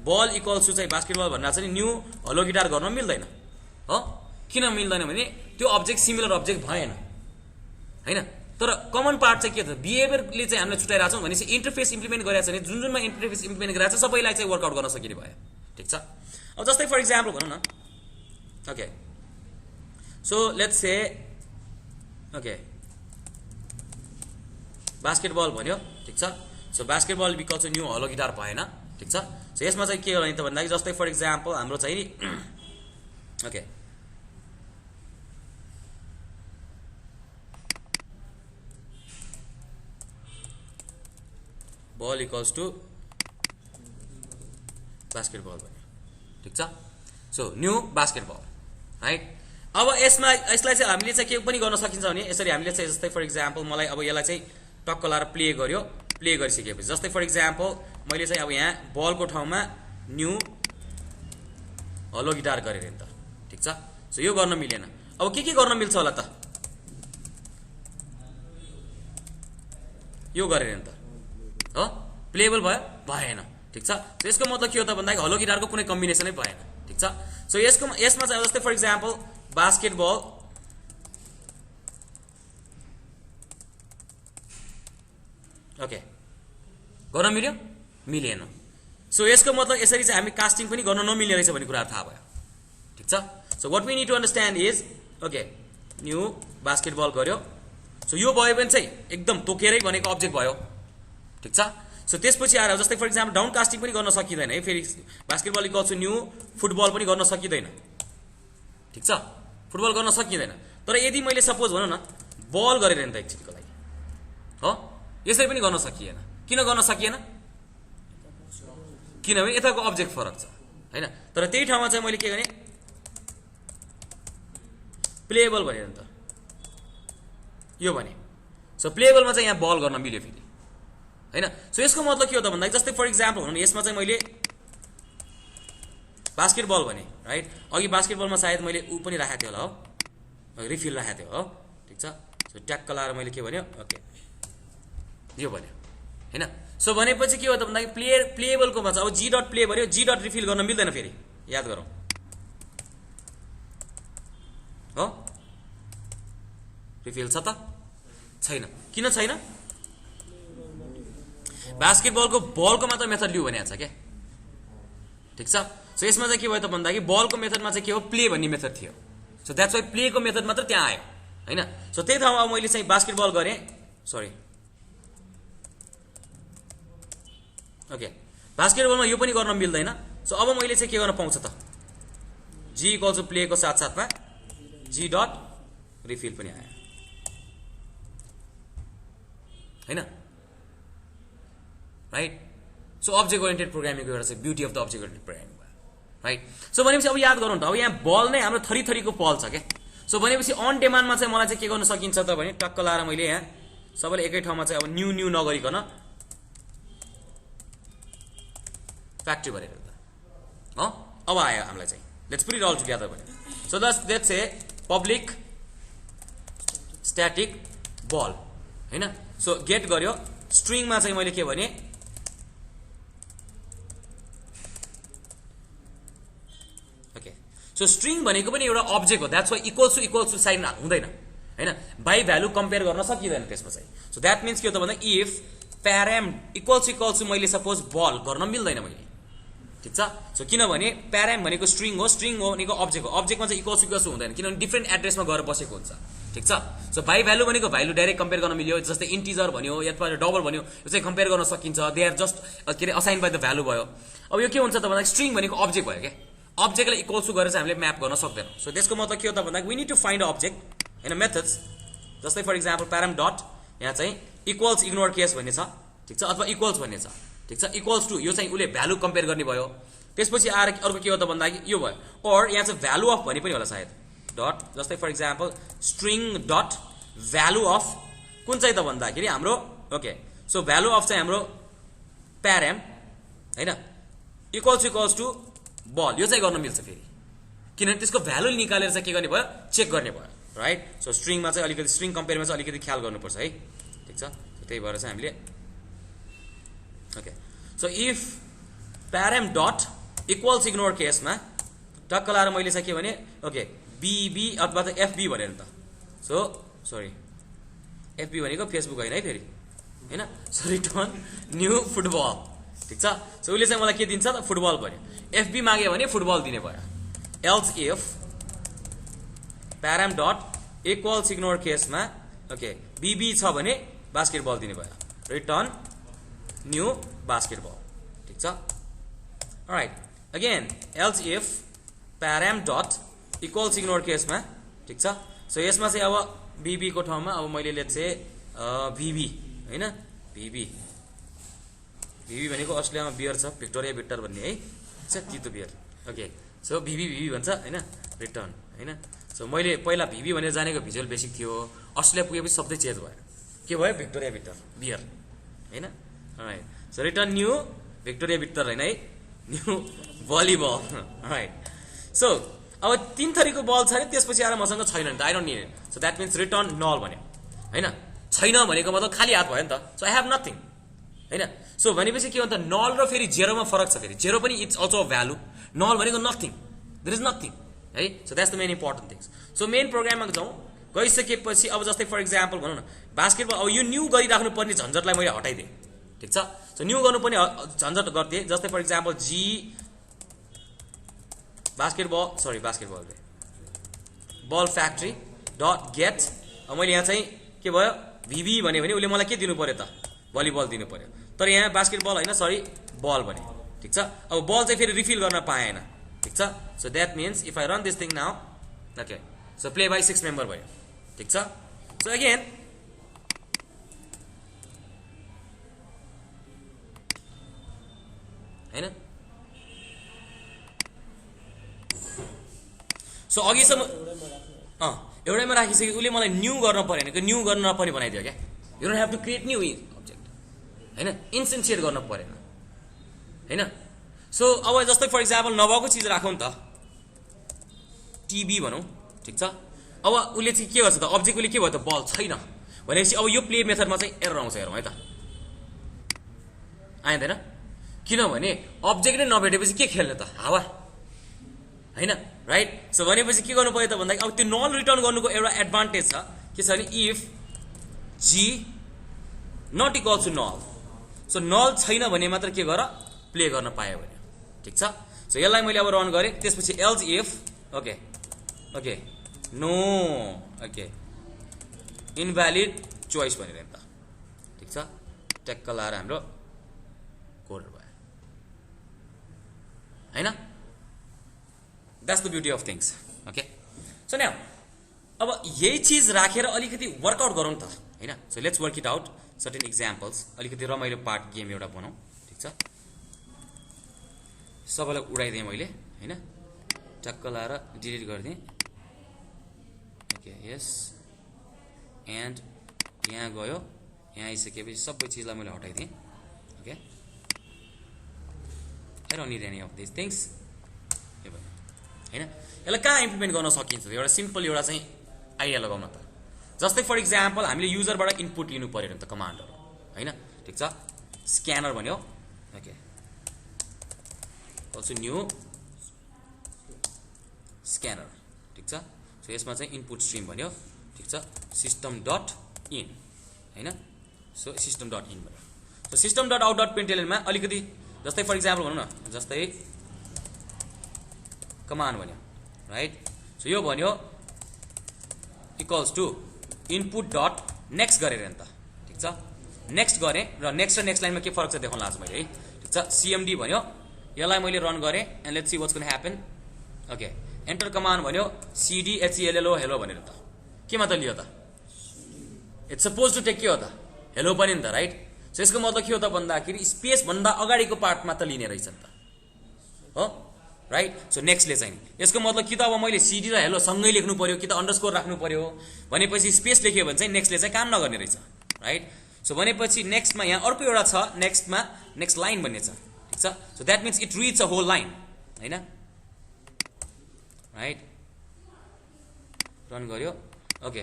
बल इक्वल्स टु चाहिँ बास्केटबल भन्दा चाहिँ न्यू हलो गिटार गर्न मिल्दैन हो किन मिल्दैन भने त्यो अब्जेक्ट सिमिलर अब्जेक्ट भएन हैन तर कमन पार्ट चाहिँ के छ बिहेभियरले चाहिँ हामीले छुटाइरहेको छौँ भनेपछि इन्टरफेस इम्प्लिमेन्ट गरेको छ भने जुनमा इन्टरफेस इम्प्लिमेन्ट गरेको छ सबैलाई चाहिँ वर्कआउट गर्न सकिने भयो ठीक छ अब जस्तै फर इक्जाम्पल भनौँ न okay so let's say okay basketball भन्यो ठीक छ so basketball because new hello guitar भएन ठीक छ सो यसमा चाहिँ के गर्ने त भन्दाखेरि जस्तै फर इक्जाम्पल हाम्रो चाहिँ okay ball equals to basketball भन्यो ठीक छ सो न्यू बास्केटबल राइट अब यसलाई चाहिँ हामीले चाहिँ के पनि गर्न सकिन्छ भने यसरी हामीले चाहिँ जस्तै फर इक्जाम्पल मलाई अब यसलाई चाहिँ टक्क लाएर प्ले गरिसकेपछि जस्तै फर इक्जाम्पल मैले चाहिँ अब यहाँ बलको ठाउँमा न्यू हलो गिटार गरेर नि त ठीक छ सो यो गर्न मिलेन अब के गर्न मिल्छ होला त यो गरेर नि त हो प्लेएबल भयो भएन ठीक छ सो यसको मतलब के हो त भन्दाखेरि हलो गिटारको कुनै कम्बिनेसनै भएन ठीक छ सो यसमा चाहिँ जस्तै फर इक्जाम्पल बास्केटबल ओके गर्न मिल्यो मिलेन सो यसको मतलब यसरी चाहिँ हामी कास्टिङ पनि गर्न नमिल्ने रहेछ भन्ने कुरा थाहा भयो ठीक छ so what we need to understand is okay new basketball गर्यो सो यो भयो भने चाहिँ एकदम तोकेरै भनेको अब्जेक्ट भयो ठीक छ सो त्यसपछि आएर जस्तै फर इक्जाम्पल डाउन कास्टिङ पनि गर्न सकिँदैन है फेरि basketball equals to new football पनि गर्न सकिँदैन ठीक छ फुटबल गर्न सकिँदैन तर यदि मैले सपोज भनौँ न बल गरेर नि त एकचोटिको लागि हो यसरी पनि गर्न सकिएन किन गर्न सकिएन किनभने यताको अब्जेक्ट फरक छ हैन तर त्यही ठाउँमा चाहिँ मैले के गर्ने प्लेएबल भनेर नि त यो भने सो प्लेएबलमा चाहिँ यहाँ बल गर्न मिल्यो फेरि हैन सो यसको मतलब के हो त भन्दा जस्तै फर एक्जाम्पल भनौँ यसमा चाहिँ मैले बास्केटबल भने राइट अघि बास्केटबलमा सायद मैले ऊ पनि राखेको थिएँ होला हो रिफिल राखेको थिएँ हो ठिक छ सो ट्याक्क लाएर मैले के भन्यो ओके यो भन्यो हैन सो भनेपछि के हो त भन्दाखेरि प्लेएबलकोमा चाहिँ अब जी डट प्ले भन्यो जी डट रिफिल गर्न मिल्दैन फेरि याद गरौँ हो रिफिल छ त छैन किन छैन बास्केटबलको बलको मात्र मेथड लिऊ भनेको छ के ठीक छ सो यसमा चाहिँ के भयो त भन्दाखेरि बलको मेथडमा चाहिँ के हो प्ले भन्ने मेथड थियो सो द्याट्स वाइ प्लेको मेथड मात्र त्यहाँ आयो हैन सो त्यही ठाउँमा अब मैले चाहिँ बास्केटबल गरेँ सरी ओके बास्केटबलमा यो पनि गर्न मिल्दैन सो अब मैले चाहिँ के गर्न पाउँछ त जी इक्वल्स टु प्लेको साथसाथमा जी डट रिफिल पनि आयो हैन राइट सो अब्जेक्ट ओरिएन्टेड प्रोग्रामिङको एउटा चाहिँ beauty of the object oriented programming भयो राइट सो भनेपछि अब याद गरौँ त अब यहाँ बल नै हाम्रो थरी थरीको बल छ क्या सो भनेपछि अन डिमान्डमा चाहिँ मलाई चाहिँ के गर्न सकिन्छ त भने टक्क लाएर मैले यहाँ सबैले एकै ठाउँमा चाहिँ अब न्यू नगरिकन फ्याक्ट्री भनेर त अब आयो हामीलाई चाहिँ let's put it all together भने so let's say public static ball हैन सो गेट गर्यो स्ट्रिङमा चाहिँ मैले के भने ओके सो स्ट्रिङ भनेको पनि एउटा अब्जेक्ट हो that's why equals to sign हुँदैन हैन बाइ भ्यालु कम्पेयर गर्न सकिँदैन त्यसमा चाहिँ सो द्याट मिन्स के हो त भन्दा इफ प्याराम इक्वल्स टु मैले सपोज बल गर्न मिल्दैन मैले ठीक छ सो किनभने प्याराम भनेको स्ट्रिङ हो भनेको अब्जेक्ट हो अब्जेक्टमा चाहिँ इक्वल्स हुँदैन किनभने डिफ्रेन्ट एड्रेसमा गएर बसेको हुन्छ ठीक छ सो बाइ भ्यालु भनेको भ्यालु डाइरेक्ट कम्पेयर गर्न मिल्यो जस्तै इन्टिजर भन्यो या डबल भन्यो यो चाहिँ कम्पेयर गर्न सकिन्छ दे आर जस्ट के अरे असाइन बाइ द भ्यालु भयो अब यो के हुन्छ त भन्दा स्ट्रिङ भनेको अब्जेक्ट भयो क्या अब्जेक्टलाई इक्वल्स गरेर चाहिँ हामीले म्याप गर्न सक्दैनौँ सो त्यसको मतलब के हो त भन्दा we need to find a object हैन मेथड्स जस्तै फर इक्जाम्पल प्याराम डट यहाँ चाहिँ इक्वल्स इग्नोर केस भन्ने छ ठीक छ अथवा इक्वल्स भन्ने छ ठीक छ इक्वल्स टु यो चाहिँ उसले भ्यालु कम्पेयर गर्ने भयो त्यसपछि आएर अर्को के हो त भन्दाखेरि यो भयो और यहाँ चाहिँ भ्यालु अफ भन्ने पनि होला सायद डट जस्तै for example string dot value of कुन चाहिँ त भन्दाखेरि हाम्रो ओके सो भ्यालु अफ चाहिँ हाम्रो प्याराम हैन इक्वल्स टु बल यो चाहिँ गर्न मिल्छ फेरि किनभने त्यसको भ्यालु निकालेर चाहिँ के गर्ने भयो चेक गर्ने भयो राइट सो स्ट्रिङमा चाहिँ अलिकति स्ट्रिङ कम्पेयरमा चाहिँ अलिकति ख्याल गर्नुपर्छ है ठिक छ त्यही भएर चाहिँ हामीले okay so if param dot equals ignore केसमा टक्क लाएर मैले चाहिँ के भने ओके बीबी अथवा त एफबी भनेर नि त सो सरी एफबी भनेको फेसबुक होइन है फेरि हैन सो रिटर्न न्यू फुटबल ठीक छ सो उसले चाहिँ मलाई के दिन्छ त फुटबल भन्यो एफबी माग्यो भने फुटबल दिने भयो else if param dot equals ignore केसमा ओके बीबी छ भने बास्केटबल दिने भयो रिटर्न न्यू बास्केटबल ठीक छ right again else if param dot equals ignore केसमा ठीक छ सो यसमा चाहिँ अब बीबी को ठाउँमा अब मैले लेट्स से भिभी हैन भिभी भनेको अस्ट्रेलियामा बियर छ भिक्टोरिया बिटर भन्ने है तितो बियर ओके सो भिभी भन्छ हैन रिटर्न हैन सो मैले पहिला भिभी भनेर जानेको भिजुअल बेसिक थियो अस्ट्रेलिया पुगेपछि सबै चेन्ज भयो के भयो भिक्टोरिया बिटर बियर हैन right so return new Victoria bitter हैन है न्यू भलिबल राइट सो अब तीन थरीको बल छ नि त्यसपछि आएर मसँग छैन नि त I don't need it so that means return null भन्यो हैन छैन भनेको मतलब खाली हात भयो नि त सो आई हेभ नथिङ हैन सो भनेपछि के हो त नल र फेरि जेरोमा फरक छ फेरि जेरो पनि इट्स अल्सो अ भ्यालु नल भनेको नथिङ देयर इज नथिङ है so that's the main important things so main प्रोग्राममा जाउँ गइसकेपछि अब जस्तै फर इक्जाम्पल भनौँ न बास्केटबल अब यो न्यू गरिराख्नु पर्ने झन्झटलाई मैले हटाइदिएँ ठीक छ सो न्यू गर्नुपर्ने झन्झट गर्थेँ जस्तै for example G basketball ball factory dot get मैले यहाँ चाहिँ के भयो भिभी भन्यो भने उसले मलाई के दिनु पर्यो त भलिबल दिनु पर्यो तर यहाँ बास्केटबल होइन सरी बल भने ठिक छ अब बल चाहिँ फेरि रिफिल गर्न पाएन ठिक छ so that means if I run this thing now okay so play by 6 member भयो ठिक छ सो अगेन हैन सो अघिसम्म एउटैमा राखिसक्यो उसले मलाई न्यू गर्न परेन कि न्यू गर्न नपर्ने बनाइदियो क्या you don't have to create new object हैन इन्सेन्सिएट गर्न परेन हैन सो अब जस्तै फर इक्जाम्पल नभएको चिज राखौँ नि त टिभी भनौँ ठिक छ अब उसले चाहिँ के गर्छ त अब्जेक्ट उसले के भयो त बल छैन भनेपछि अब यो प्ले मेथडमा चाहिँ एरर आउँछ हेरौँ है त आइँदैन किनभने अब्जेक्ट नै नभेटेपछि के खेल्ने त हावा हैन राइट सो भनेपछि के गर्नु पर्यो त भन्दा अब त्यो नल रिटर्न गर्नुको एउटा एडभान्टेज छ के छ भने if G not equals to null so null छैन भने मात्र के गर प्ले गर्न पायो भने ठिक छ सो यसलाई मैले अब रन गरेँ त्यसपछि else if okay okay no okay invalid choice भनेर नि त ठिक छ ट्याक्क लाएर हाम्रो कोड भयो हैन that's the beauty of things okay so now अब यही चिज राखेर अलिकति वर्कआउट गरौँ त हैन so let's work it out certain examples अलिकति रमाइलो पार्ट गेम एउटा बनाऊ ठिक छ सबैलाई उडाइदिएँ मैले हैन टक्क लाएर डिलिट गरिदिएँ ओके यस एन्ड यहाँ गयो यहाँ आइसकेपछि सबै चिजलाई मैले हटाइदिएँ okay I don't need any of this things हैन यसलाई कहाँ इम्प्लिमेन्ट गर्न सकिन्छ एउटा सिम्पल एउटा चाहिँ आइडिया लगाउन त जस्तै फर इक्जाम्पल हामीले युजरबाट इनपुट लिनु पर्यो नि त कमान्डहरू हैन ठिक छ स्क्यानर भन्यो ओके अल्सो न्यू स्क्यानर ठिक छ सो यसमा चाहिँ इनपुट स्ट्रिम भन्यो ठिक छ सिस्टम डट इन हैन सो सिस्टम डट इन भन्यो so system dot out dot प्रिन्टएलएनमा अलिकति जस्तै फर इक्जाम्पल भनौँ न जस्तै कमान्ड भन्यो राइट सो यो भन्यो equals to input dot next गरेर नि त ठिक छ नेक्स्ट गरेँ र नेक्स्ट लाइनमा के फरक छ देखाउन आज मैले है ठिक छ सिएमडी भन्यो यसलाई मैले रन गरेँ and let's see what's gonna happen okay enter command भन्यो सिडी एचइएलएलओ हेलो भनेर त के मात्र लियो त इट्स सपोज टु टेक के हो त हेलो पनि नि त राइट सो यसको मतलब के हो त भन्दाखेरि स्पेस भन्दा अगाडिको पार्ट मात्र लिने रहेछ नि त हो राइट सो नेक्स्टले चाहिँ यसको मतलब कि त अब मैले सिडी र हेलो सँगै लेख्नु पर्यो कि त अन्डरस्कोर राख्नु पर्यो भनेपछि स्पेस लेख्यो भने चाहिँ नेक्स्टले चाहिँ काम नगर्ने रहेछ राइट सो भनेपछि नेक्स्टमा यहाँ अर्को एउटा छ नेक्स्टमा नेक्स्ट लाइन भन्ने छ ठिक छ so that means it reads a whole line हैन राइट रन गर्यो okay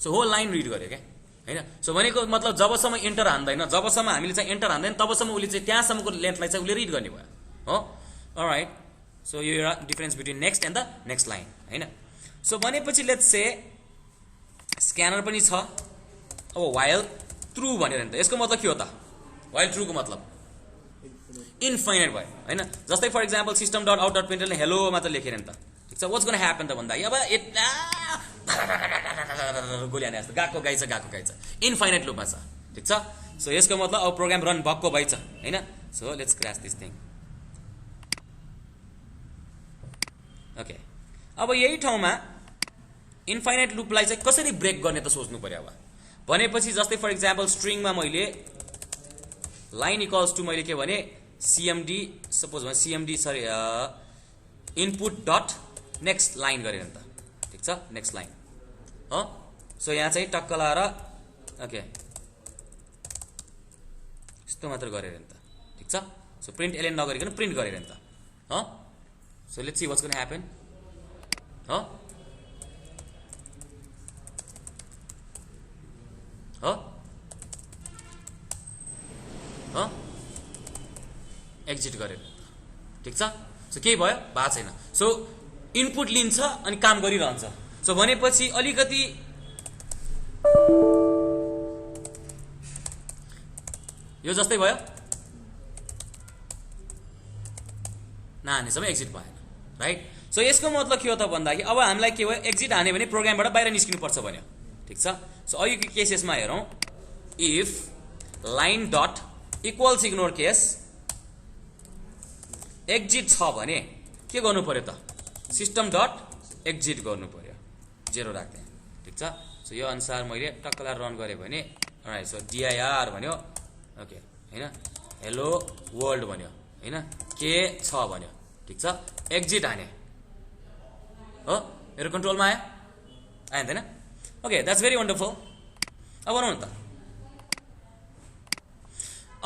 so whole line read गर्यो क्या हैन सो भनेको मतलब जबसम्म एन्टर हान्दैन जबसम्म हामीले चाहिँ एन्टर हान्दैन तबसम्म उसले चाहिँ त्यहाँसम्मको लेन्थलाई चाहिँ उसले रिड गर्ने भयो हो अलराइट सो यो एउटा difference between next and the next line हैन सो भनेपछि लेट्स से स्क्यानर पनि छ अब वाइल ट्रु भनेर नि त यसको मतलब के हो त वाइल ट्रुको मतलब इन्फाइनाइट भयो हैन जस्तै for example system dot out dot प्रिन्टले हेलो मात्र लेखेर नि त ठिक छ वाट्स गोना ह्यापन त भन्दा अब गोलिहाने जस्तो गएको गाई छ इन्फाइनाइट लुपमा छ ठिक छ सो यसको मतलब अब प्रोग्राम रन भएको भइ छ हैन so let's crash this thing okay अब यही ठाउँमा इन्फाइनाइट लुपलाई चाहिँ कसरी ब्रेक गर्ने त सोच्नु पर्यो अब भनेपछि जस्तै फर इक्जाम्पल स्ट्रिङमा मैले लाइन इक्वल्स टु मैले के भने सिएमडी सपोज भने CMD sorry input dot next line गरेर नि त ठिक छ नेक्स्ट लाइन हो सो यहाँ चाहिँ टक्क लाएर ओके यस्तो मात्र गरेर नि त ठिक छ सो प्रिन्ट एलएन नगरिकन प्रिन्ट गरेर नि त हो so let's see what's gonna happen हो हो हो एक्जिट गरेर ठिक छ सो केही भयो भएको छैन सो इनपुट लिन्छ अनि काम गरिरहन्छ सो भनेपछि अलिकति यो जस्तै भयो नहानेसम्म एक्जिट भएन राइट सो यसको मतलब के हो त भन्दाखेरि अब हामीलाई के भयो एक्जिट हाने भने प्रोग्रामबाट बाहिर निस्किनु पर्छ भन्यो ठिक छ सो अघिको केसेसमा हेरौँ if line dot equals ignore case exit छ भने के गर्नु पर्यो त सिस्टम डट एक्जिट गर्नु पर्यो 0 राख्दै ठिक छ सो यो अनुसार मैले टक्कला रन गरेँ भने राइट सो dir भन्यो ओके हैन हेलो वर्ल्ड भन्यो हैन के छ भन्यो ठीक छ एक्जिट हाने हो मेरो कन्ट्रोलमा आयो आएन ओके द्याट्स भेरी वन्डरफुल अब बनाउँ न त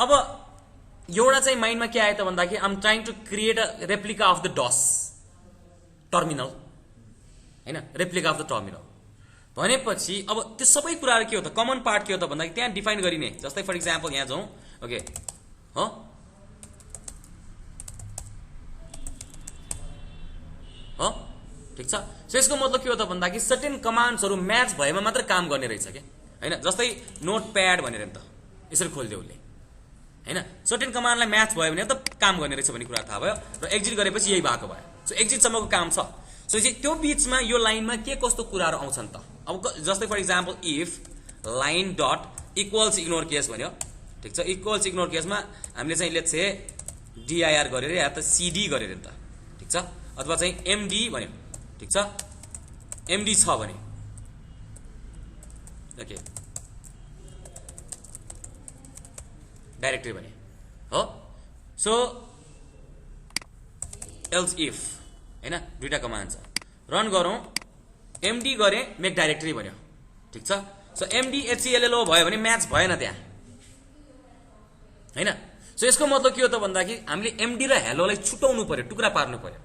अब एउटा चाहिँ माइन्डमा के आयो त भन्दाखेरि I am trying to create a replica of the DOS terminal हैन रेप्लिका अफ द टर्मिनल भनेपछि अब त्यो सबै कुराहरु के हो त कमन पार्ट के हो त भन्दाखेरि त्यहाँ डिफाइन गरिने जस्तै फर एक्जाम्पल यहाँ जाउँ ओके हो हो ठीक छ सो यसको मतलब के हो त भन्दाखेरि सर्टेन कमान्ड्सहरु म्याच भएमा मात्र काम गर्ने रहेछ के हैन जस्तै नोटप्याड भनेर नि त यसरी खोल्दियो उले हैन सर्टेन कमान्डलाई म्याच भयो भने त काम गर्ने रहेछ भन्ने कुरा थाहा भयो र एक्जिट गरेपछि यही भएको भयो सो एक्जिट सम्मको काम छ सो त्यो बीचमा यो लाइनमा के कस्तो कुराहरु आउँछन् त अब जस्तै for example if line dot equals ignore case भन्यो ठीक छ इक्वल्स इग्नोर केसमा हामीले चाहिँ लेट्स से डिआइआर गरेर या त सीडी गरेर नि त ठीक छ अथवा चाहिँ एमडी भन्यो ठीक छ एमडी छ भने ओके डाइरेक्टरी भने हो सो एल्स इफ हैन दुईटा कमान्ड छ रन गरौँ एमडी गरे मेक डाइरेक्टरी भन्यो ठीक छ सो एमडी एचसीएलएलओ भयो भने म्याच भएन त्यहाँ हैन सो यसको मतलब के हो त भन्दाखेरि हामीले एमडी र हेलोलाई छुटाउनु पर्यो टुक्रा पार्नु पर्यो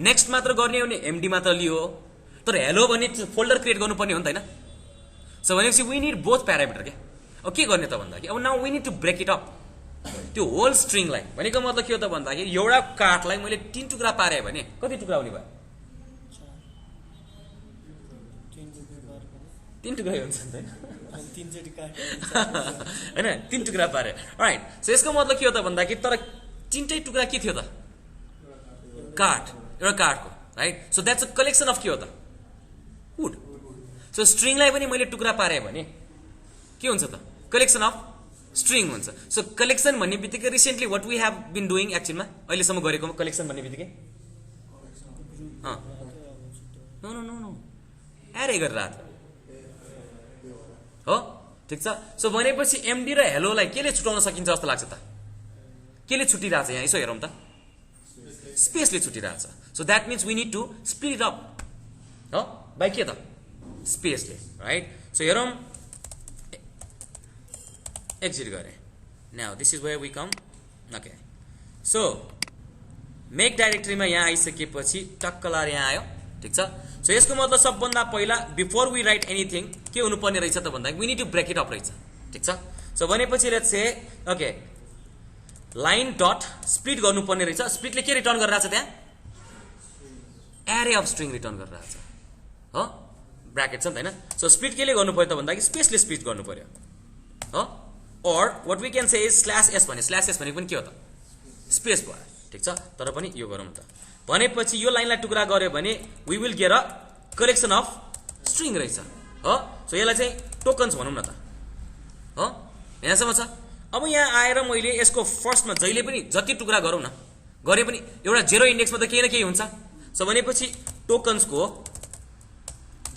नेक्स्ट मात्र गर्ने हो भने एमडी मात्र लियो तर हेलो भन्ने फोल्डर क्रिएट गर्नुपर्ने हो नि त हैन सो भनेपछि वी निड बोथ प्यारामिटर के अब के गर्ने त भन्दाखेरि अब now we need to break it up त्यो होल स्ट्रिङलाई भनेको मतलब के हो त भन्दाखेरि एउटा कार्डलाई मैले 3 टुक्रा पारे भने कति टुक्रा हुने भयो 3 टुक्रा हुन्छ नि त हैन 3 टुक्रा पारे राइट सो यसको मतलब के हो त भन्दाखेरि तर 3टै टुक्रा के थियो त कार्ड एउटा कार्डको right so that's a collection of के हो त वुड सो स्ट्रिङलाई पनि मैले टुक्रा पारे भने के हुन्छ त कलेक्सन अफ स्ट्रिङ हुन्छ सो कलेक्सन भन्ने बित्तिकै recently what we have been doing एक्चुअलमा अहिलेसम्म गरेको कलेक्सन भन्ने बित्तिकै नो नो नो नो एरे गरेर रात हो ठीक छ सो भनेपछि एमडी र हेलोलाई केले छुटाउन सकिन्छ जस्तो लाग्छ त केले छुटिरहेछ यहाँ यसो हेरौँ त स्पेसले छुटिरहेछ so that means we need to split it up हो बाइ के त स्पेसले राइट सो हेरौँ एक्जिट गरे now this is where we come okay so make डाइरेक्टरीमा यहाँ आइसकेपछि टक्क लाएर यहाँ आयो ठीक छ सो यसको मतलब सबभन्दा पहिला बिफोर वी राइट एनीथिङ के हुनुपर्ने रहेछ त भन्दा we need to break it up रहेछ ठीक छ सो भनेपछि let's say okay line dot split गर्नुपर्ने रहेछ स्प्लिटले के रिटर्न गरिरहेछ त्यहाँ एरे अफ स्ट्रिङ रिटर्न गरिरहेछ हो ब्र्याकेट छ नि त हैन सो स्प्लिट केले गर्नु पर्यो त भन्दाखेरि स्पेसले स्प्लिट गर्नु पर्यो हो or what we can say is slash s भने पनि के हो त स्पेस भयो ठीक छ तर पनि यो गरौँ त भनेपछि यो लाइनलाई टुक्रा गर्यो भने we will get a collection of string रहेछ हो सो यसलाई चाहिँ टोकन्स भनौँ न त हो यहाँसम्म छ अब यहाँ आएर मैले यसको फर्स्टमा जहिले पनि जति टुक्रा गरौँ न गरे पनि एउटा जेरो इन्डेक्समा त केही न केही हुन्छ सो भनेपछि टोकन्सको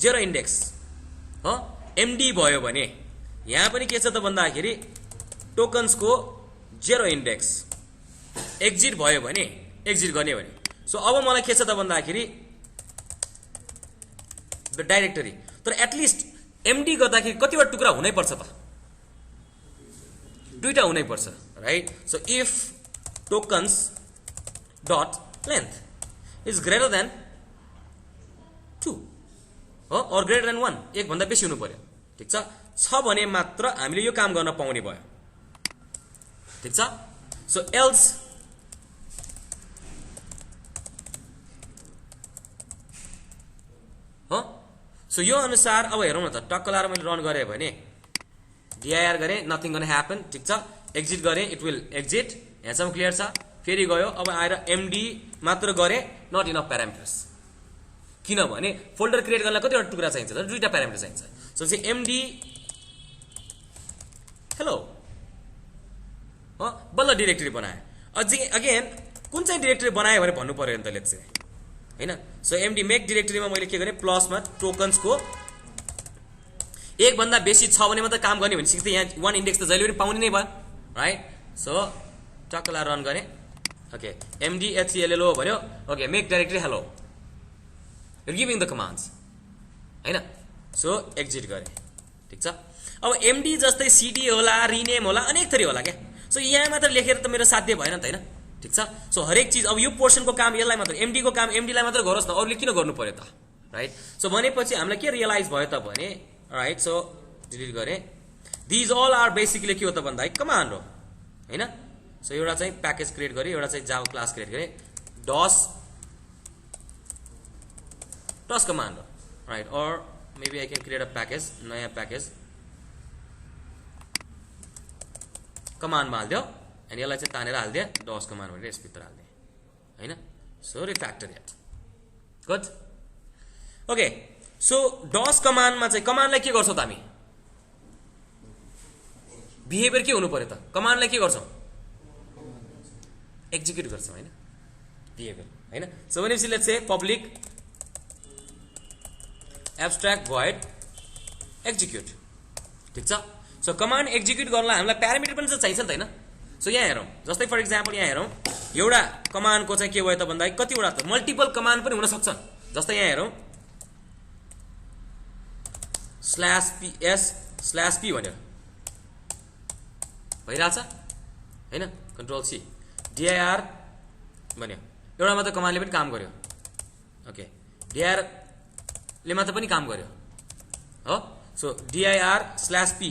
जेरो इन्डेक्स हो एमडी भयो भने यहाँ पनि के छ त भन्दाखेरि टोकन्सको जेरो इन्डेक्स एक्जिट भयो भने एक्जिट गर्ने भने सो अब मलाई के छ त भन्दाखेरि द डाइरेक्टरी तर एटलिस्ट एमडी गर्दाखेरि कतिवटा टुक्रा हुनै पर्छ त दुईटा हुनै पर्छ right so if tokens dot length is greater than 2 हो अर ग्रेटर देन 1 एक भन्दा बेसी हुनु पर्यो ठीक छ भने मात्र हामीले यो काम गर्न पाउने भयो ठीक छ सो एल्स हो सो यो अनुसार अब हेरौँ न त टक्क लाएर मैले रन गरे भने डिआइआर गरे नथिङ गोना ह्यापन ठीक छ एक्जिट गरे इट विल एक्जिट यहाँसम्म क्लियर छ फेरि गयो अब आएर एमडी मात्र गरे नट इनफ प्यारामिटर्स किनभने फोल्डर क्रिएट गर्नलाई कतिवटा टुक्रा चाहिन्छ त दुईटा प्यारामिटर चाहिन्छ सो चाहिँ एमडी हेलो हो बल्ल डिरेक्टरी बनाए अझै अगेन कुन चाहिँ डिरेक्टरी बनायो भने भन्नु पर्यो नि त लेट्स से हैन सो एमडी मेक डिरेक्टरीमा मैले के गरेँ प्लसमा टोकन्सको एक भन्दा बेसी छ भने मात्र काम गर्ने भनेपछि यहाँ 1 इन्डेक्स त जहिले पनि पाउने नै भयो राइट सो टक्कला रन गरे ओके mdhello भन्यो okay make directory hello you giving the commands हैन सो एक्जिट गरे ठीक छ अब md जस्तै cd होला रिनेम होला अनेक थरी होला के सो यहाँ मात्र लेखेर त मेरो साध्य भएन त हैन ठीक छ सो हरेक चीज अब यो पोर्सनको काम यसलाई मात्र md को काम md लाई मात्र गरोस् न अरूले किन गर्नु पर्यो त राइट सो भनेपछि हामीलाई के रियलाइज भयो त भने राइट सो डिलिट गरे दिज अल आर बेसिकली के हो त भन्दा कमान्ड हो हैन सो एउटा चाहिँ प्याकेज क्रिएट गरे एउटा चाहिँ जावा क्लास क्रिएट गरे डस कमान्ड हो राइट और maybe I can create a package नयाँ प्याकेज कमान्डमा हाल्दियो अनि यसलाई चाहिँ तानेर हाल्दिए डस कमान्ड भनेर यसभित्र हाल्दिए हैन so refactor it good okay so does कमान्डमा चाहिँ कमान्डलाई के गर्छौ त हामी बिहेभियर के हुनु पर्यो त कमान्डलाई के गर्छौ एक्जिक्युट गर्छौ हैन बिहेभियर हैन सो भनेपछि let's say public abstract void execute ठीक छ सो कमान्ड एक्जिक्युट गर्नलाई हामीलाई प्यारामिटर पनि चाहिँ चाहिन्छ नि त हैन सो यहाँ हेरौँ जस्तै फर एक्जाम्पल यहाँ हेरौँ एउटा कमान्डको चाहिँ के भयो त भन्दा कतिवटा त मल्टिपल कमान्ड पनि हुन सक्छन् जस्तै यहाँ हेरौँ /ps/p भनेर भइरहेछ हैन कन्ट्रोल सी dir भन्यो एउटा मात्र कमान्डले पनि काम गर्यो ओके dir ले मात्र पनि काम गर्यो हो सो dir/p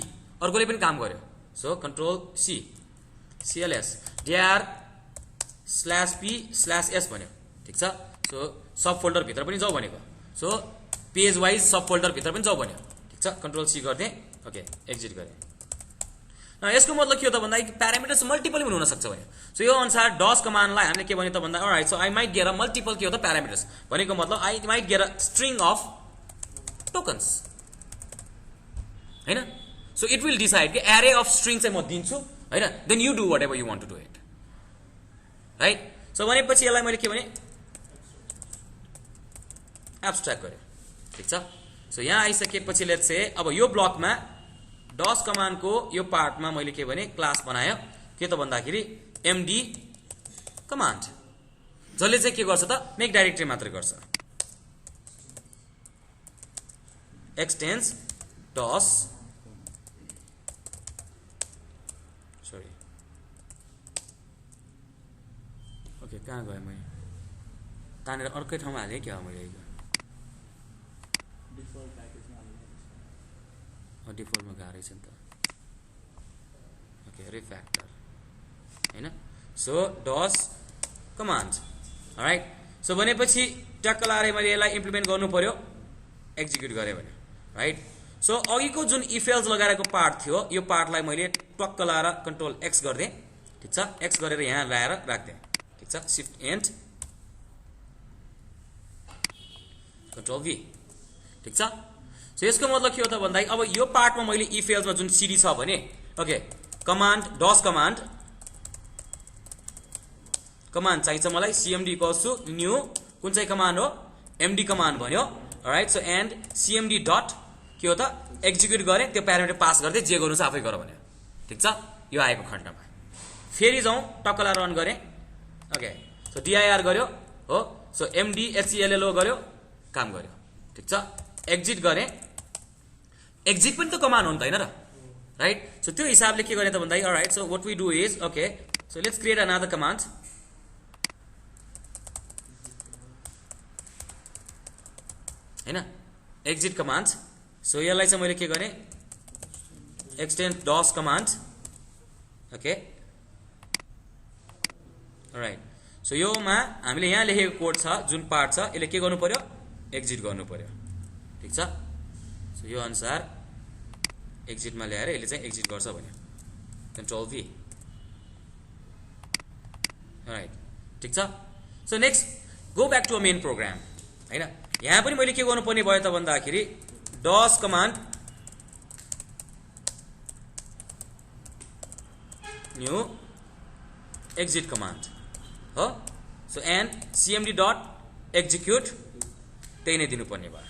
अर्कोले पनि काम गर्यो so control C cls dir/p/s भन्यो ठीक छ सो सब फोल्डर भित्र पनि जाऊ भनेको सो पेज वाइज सब फोल्डर भित्र पनि जाऊ भन्यो ठीक छ कन्ट्रोल सी गर्दै ओके एक्जिट गरे न यसको मतलब के हो त भन्दा प्यारामिटर्स मल्टिपल पनि हुन सक्छ भन्यो सो यो अनुसार डस कमान्डलाई हामीले के भन्यो त भन्दा alright so I might get a multiple के हो त प्यारामिटर्स भनेको मतलब I might get a string of tokens हैन सो इट विल डिसाइड कि एरे अफ स्ट्रिङ चाहिँ म दिन्छु हैन then you do whatever you want to do it right so भनेपछि यसलाई मैले के भने एब्स्ट्र्याक्ट गरे ठीक छ सो यहाँ आइसकेपछि लेट्स से अब यो ब्लकमा डस कमान्डको यो पार्टमा मैले के भने क्लास बनायो के त भन्दाखेरि md कमान्ड जसले चाहिँ के गर्छ त मेक डाइरेक्टरी मात्र गर्छ एक्सटेन्स डस सरी ओके कहाँ गएँ मैले तानेर अर्कै ठाउँमा हालेँ क्या मैले डिफल्टमा गएको रहेछ नि त ओके रिफ्याक्टर हैन सो डस कमान्ड राइट सो भनेपछि टक्क लाएर मैले यसलाई इम्प्लिमेन्ट गर्नु पर्यो एक्जिक्युट गरेँ भने राइट सो अघिको जुन इफेल्स लगाएको पार्ट थियो यो पार्टलाई मैले टक्क लाएर कन्ट्रोल एक्स गरिदिएँ ठीक छ एक्स गरेर यहाँ ल्याएर राखिदिएँ ठीक छ शिफ्ट एन्ड कन्ट्रोल भी ठीक छ सो यसको मतलब के हो त भन्दा अब यो पार्टमा मैले इफेल्समा जुन सिडी छ भने ओके कमान्ड डस कमान्ड चाहिन्छ मलाई cmd इक्वल्स टु न्यू कुन चाहिँ कमान्ड हो md कमान्ड भन्यो right so and cmd dot के हो त एक्जिक्युट गरे त्यो प्यारामिटर पास गर्दै जे गर्नु छ आफै गर भन्यो ठीक छ यो आएको खण्डमा फेरि जाउँ टक्कला रन गरे ओके सो dir गर्यो हो सो mdhello गर्यो काम गर्यो ठीक छ एक्जिट गरे एक्जिट पनि त कमान्ड हो नि त हैन र राइट सो त्यो हिसाबले के गर्ने त भन्दा alright so what we do is okay so let's create another command हैन एक्जिट कमान्ड सो यसलाई चाहिँ मैले के गरे extend DOS command okay alright so योमा हामीले यहाँ लेखेको कोड छ जुन पार्ट छ यसले के गर्नु पर्यो एक्जिट गर्नु पर्यो ठीक छ सो यो अनुसार एक्जिटमा ल्याएर यसले चाहिँ एक्जिट गर्छ भन्यो कन्ट्रोल भी राइट ठीक छ so next go back to a main program हैन यहाँ पनि मैले के गर्नुपर्ने भयो त भन्दाखेरि does command new exit command हो so and cmd dot execute त्यही नै दिनुपर्ने भयो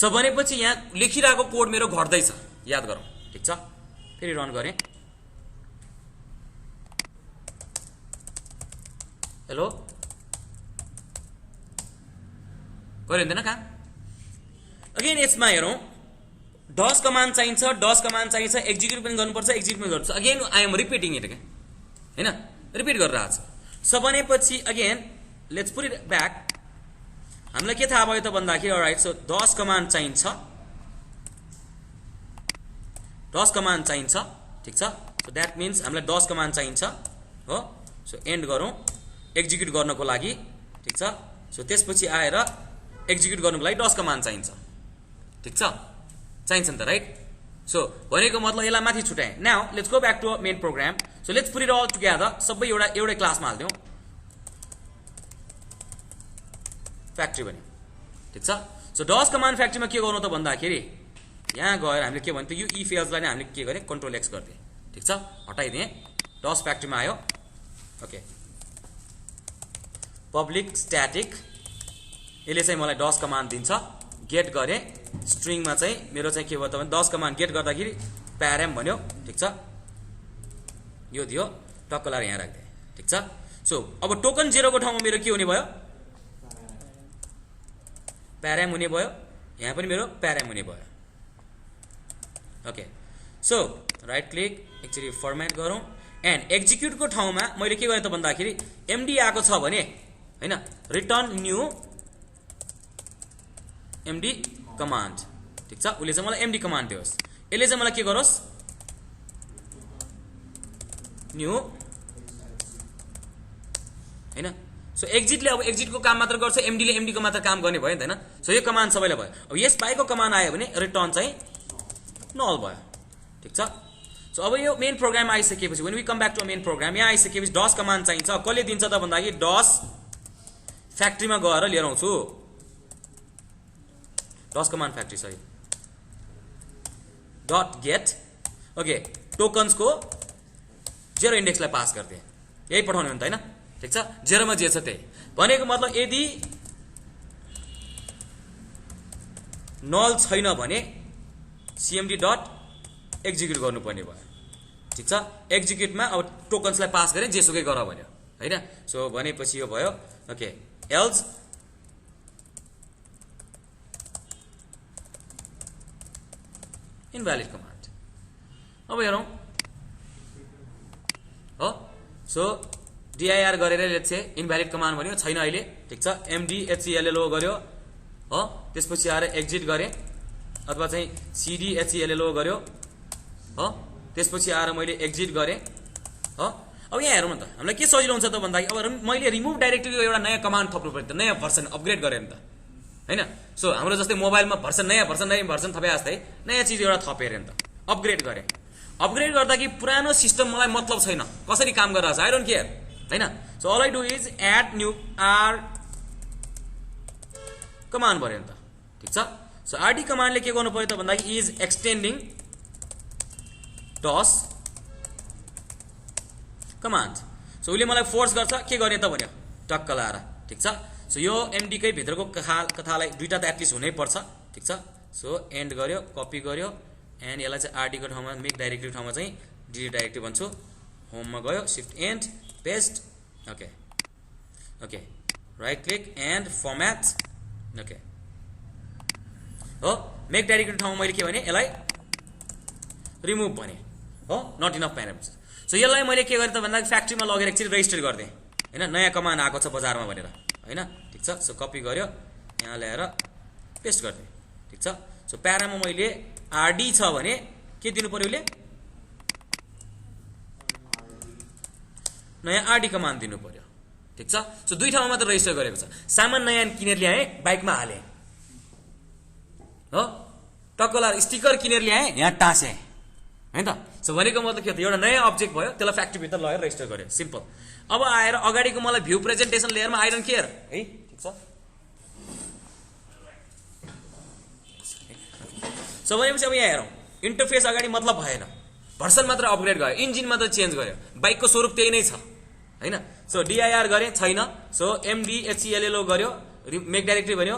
सो भनेपछि यहाँ लेखिरहेको कोड मेरो घट्दैछ याद गरौँ ठीक छ फेरि रन गरेँ हेलो गरे हुँदैन काम अगेन यसमा हेरौँ डस कमान्ड चाहिन्छ एक्जिक्युट पनि गर्नुपर्छ एक्जिक्युट पनि गर्नुपर्छ again I am repeating it हैन रिपिट गरेर आएको छ सो भनेपछि again let's put it back हामीलाई के थाहा भयो त भन्दाखेरि अलराइट सो डस कमान्ड चाहिन्छ ठीक छ सो द्याट मिन्स हामीलाई डस कमान्ड चाहिन्छ हो सो एन्ड गरौँ एक्जिक्युट गर्नको लागि ठीक छ सो त्यसपछि आएर एक्जिक्युट गर्नुको लागि डस कमान्ड चाहिन्छ ठीक छ चाहिन्छ नि त राइट सो भनेको मतलब यसलाई माथि छुट्याए now let's go back to main program so let's put it all together सबै एउटै क्लासमा हाल्दिउँ फ्याक्ट्री भन्यो ठीक छ सो डस कमान्ड फ्याक्ट्रीमा के गर्नु त भन्दाखेरि यहाँ गएर हामीले के भन्थ्यो यो इफ एल्सलाई नै हामीले के गरे कन्ट्रोल एक्स गर्थे ठीक छ हटाइदिए डस फ्याक्ट्रीमा आयो ओके पब्लिक स्ट्याटिक यसले चाहिँ मलाई डस कमान्ड दिन्छ गेट गरे स्ट्रिङमा चाहिँ मेरो चाहिँ के भयो त भने डस कमान्ड गेट गर्दाखेरि प्याराम भन्यो ठीक छ यो दियो टक्क लाएर यहाँ राख्दिए ठीक छ सो अब टोकन 0 को ठाउँमा मेरो के हुने भयो प्याराम हुने भयो यहाँ पनि मेरो प्याराम हुने भयो okay so right click actually format गरौँ एन्ड एक्जिक्युट को ठाउँमा मैले के गरेँ त भन्दाखेरि एमडी आएको छ भने हैन रिटर्न न्यू एमडी कमान्ड ठीक छ उसले चाहिँ मलाई एमडी कमान्ड दियोस् यसले चाहिँ मलाई के गरोस् न्यू हैन सो एक्जिटले अब एक्जिटको काम मात्र गर्छ एमडीले एमडीको मात्र काम गर्ने भयो नि त हैन सो यो कमान्ड सबैलाई भयो अब यस बाहेकको कमान्ड आयो भने रिटर्न चाहिँ नल भयो ठीक छ सो अब यो मेन प्रोग्राम आइसकेपछि when we come back to a main program यहाँ आइसकेपछि डस कमान्ड चाहिन्छ कसले दिन्छ त भन्दाखेरि डस फ्याक्ट्रीमा गएर लिएर आउँछु does command factory sorry dot get okay tokens को 0 इन्डेक्सलाई पास गर्थे यही पठाउने हो नि त हैन ठीक छ 0 मा जे छ त्यही भनेको मतलब यदि नल छैन भने cmd डट एक्जिक्युट गर्नुपर्ने भयो ठीक छ एक्जिक्युटमा अब टोकन्सलाई पास गरे जेसुकै गर भन्यो हैन सो भनेपछि यो भयो ओके एल्स इनभ्यालिड कमान्ड अब हेरौँ हो सो dir गरेर लेट्स से इनभ्यालिड कमान्ड भन्यो छैन अहिले ठीक छ mdhello गर्यो हो त्यसपछि आएर एक्जिट गरे अथवा चाहिँ cdhello गर्यो हो त्यसपछि आएर मैले एक्जिट गरे हो अब यहाँ हेरौँ न त हामीलाई के सजिलो हुन्छ त भन्दाखेरि अब मैले रिमुभ डाइरेक्टरीको एउटा नयाँ कमान्ड थप्नु पर्यो त नयाँ भर्सन अपग्रेड गरे नि त हैन सो हाम्रो जस्तै मोबाइलमा नयाँ भर्सन थपे जस्तै नयाँ चीज एउटा थपेर नि त अपग्रेड गरे अपग्रेड गर्दा कि पुरानो सिस्टम मलाई मतलब छैन कसरी काम गरिरहेछ आई डोन्ट केयर हैन so all I do is add new R command भर्यो नि त ठीक छ सो आरडी कमान्डले के गर्नु पर्यो त भन्दाखेरि is extending does command so उसले मलाई फोर्स गर्छ के गर्ने त भन्यो टक्क लाएर ठीक छ सो यो एमडी कै भित्रको कथालाई दुईटा त एटलिस्ट हुनै पर्छ ठीक छ सो एन्ड गर्यो कपी गर्यो एन्ड यसलाई चाहिँ आरडी को ठाउँमा मेक डाइरेक्टरी ठाउँमा चाहिँ डिडी डाइरेक्टरी भन्छु होममा गयो shift and paste okay okay right click and format okay हो मेक डाइरेक्टरी ठाउँमा मैले के भने यसलाई रिमुभ भने हो नट इनफ प्यारामिटर्स सो यसलाई मैले के गरेँ त भन्दा फ्याक्ट्रीमा लगेर एकचोटि रेजिस्टर गरिदिएँ हैन नयाँ कमान्ड आएको छ बजारमा भनेर हैन ठीक छ सो कपी गर्यो यहाँ ल्याएर पेस्ट गरिदिएँ ठीक छ सो प्यारामा मैले आरडी छ भने के दिनु पर्यो उसले नयाँ आरडी कमान्ड दिनु पर्यो ठीक छ सो दुई ठाउँमा मात्र रेजिस्टर गरेको छ सामान नयाँ किनेर ल्याएँ बाइकमा हालेँ हो टक्क लाएर स्टिकर किनेर ल्याएँ यहाँ टाँसेँ हैन त सो भनेको मतलब के हो त एउटा नयाँ अब्जेक्ट भयो त्यसलाई फ्याक्ट्री भित्र लगेर रेजिस्टर गर्यो सिम्पल अब आएर अगाडिको मलाई भ्यू प्रेजेन्टेसन लेयरमा आई डोन्ट केयर है ठीक छ सो भनेपछि अब यहाँ हेरौँ इन्टरफेस अगाडि मतलब भएन भर्सन मात्र अपग्रेड गर्यो इन्जिन मात्र चेन्ज गर्यो बाइकको स्वरूप त्यही नै छ हैन सो dir गरे छैन सो mdhello गर्यो मेक डाइरेक्टरी भन्यो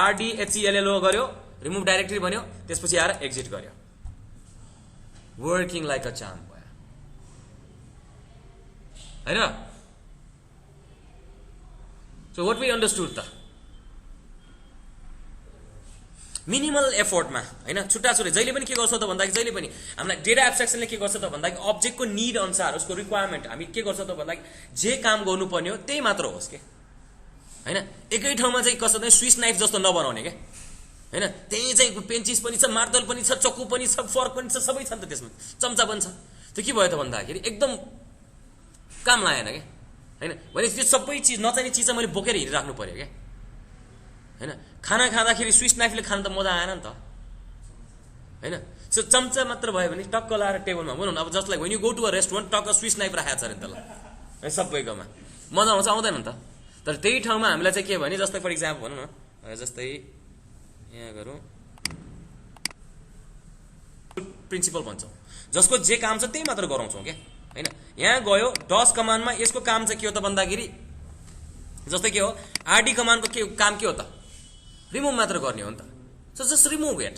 rdhello गर्यो रिमुभ डाइरेक्टरी भन्यो त्यसपछि आएर एक्जिट गर्यो वर्किङ लाइक अ चार्म भयो हैन सो व्हाट वी अन्डरस्टुड त मिनिमल एफोर्टमा हैन छुट्टा छुट्टै जहिले पनि के गर्छौ त भन्दाखेरि जहिले पनि हामीलाई डेटा एब्स्ट्राक्सनले के गर्छ त भन्दाखेरि अब्जेक्टको निड अनुसार उसको रिक्वायरमेन्ट हामी के गर्छौ त भन्दाखेरि जे काम गर्नुपर्ने हो त्यही मात्र होस् के हैन एकै ठाउँमा चाहिँ कसो चाहिँ स्विस नाइफ जस्तो नबनाउने के हैन त्यही चाहिँ पेन्चिस पनि छ मार्तल पनि छ चक्कु पनि छ फर्क पनि छ सबै छ नि त त्यसमा चम्चा पनि छ त्यो के भयो त भन्दाखेरि एकदम काम लागेन के हैन भने त्यो सबै चिज नचाहिने चिज चाहिँ मैले बोकेर हिँडिराख्नु पर्यो के हैन खाना खाँदाखेरि स्विस नाइफले खान त मजा आएन नि त हैन सो चम्चा मात्र भयो भने टक्क लाएर टेबलमा भनौँ अब just like when you go to a restaurant टक्क स्विस नाइफ राखेको छ अरे नि त ल सबैकोमा मजा आउँछ आउँदैन नि त तर त्यही ठाउँमा हामीलाई चाहिँ के भने जस्तै फर इक्जाम्पल भनौँ न जस्तै यहाँ गरौँ प्रिन्सिपल भन्छौँ जसको जे काम छ त्यही मात्र गराउँछौँ क्या हैन यहाँ गयो डस कमान्डमा यसको काम चाहिँ के हो त भन्दाखेरि जस्तै के हो आरडी कमान्डको के काम के हो त रिमुभ मात्र गर्ने हो नि त so just remove it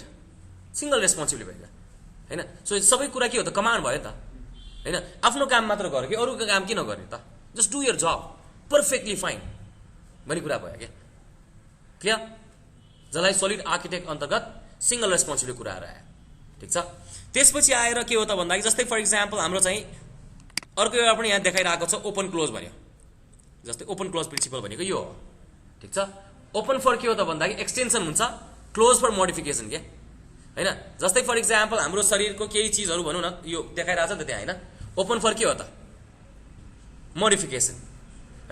single responsibility भयो हैन सो सबै कुरा के हो त कमान्ड भयो त हैन आफ्नो काम मात्र गर कि अरूको काम किन गर्ने त just do your job perfectly fine भन्ने कुरा भयो क्या क्लियर जसलाई सोलिड आर्किटेक्ट अन्तर्गत सिंगल रेस्पोन्सिबिलिटी कुराहरू आयो ठिक छ त्यसपछि आएर के हो त भन्दाखेरि जस्तै फर इक्जाम्पल हाम्रो चाहिँ अर्को एउटा पनि यहाँ देखाइरहेको छ ओपन क्लोज भन्यो जस्तै ओपन क्लोज प्रिन्सिपल भनेको यो हो ठिक छ ओपन फर के हो त भन्दाखेरि एक्सटेन्सन हुन्छ क्लोज फर मोडिफिकेसन के हैन जस्तै फर इक्जाम्पल हाम्रो शरीरको केही चिजहरू भनौँ न यो देखाइरहेको छ नि त त्यहाँ हैन ओपन फर के हो त मोडिफिकेसन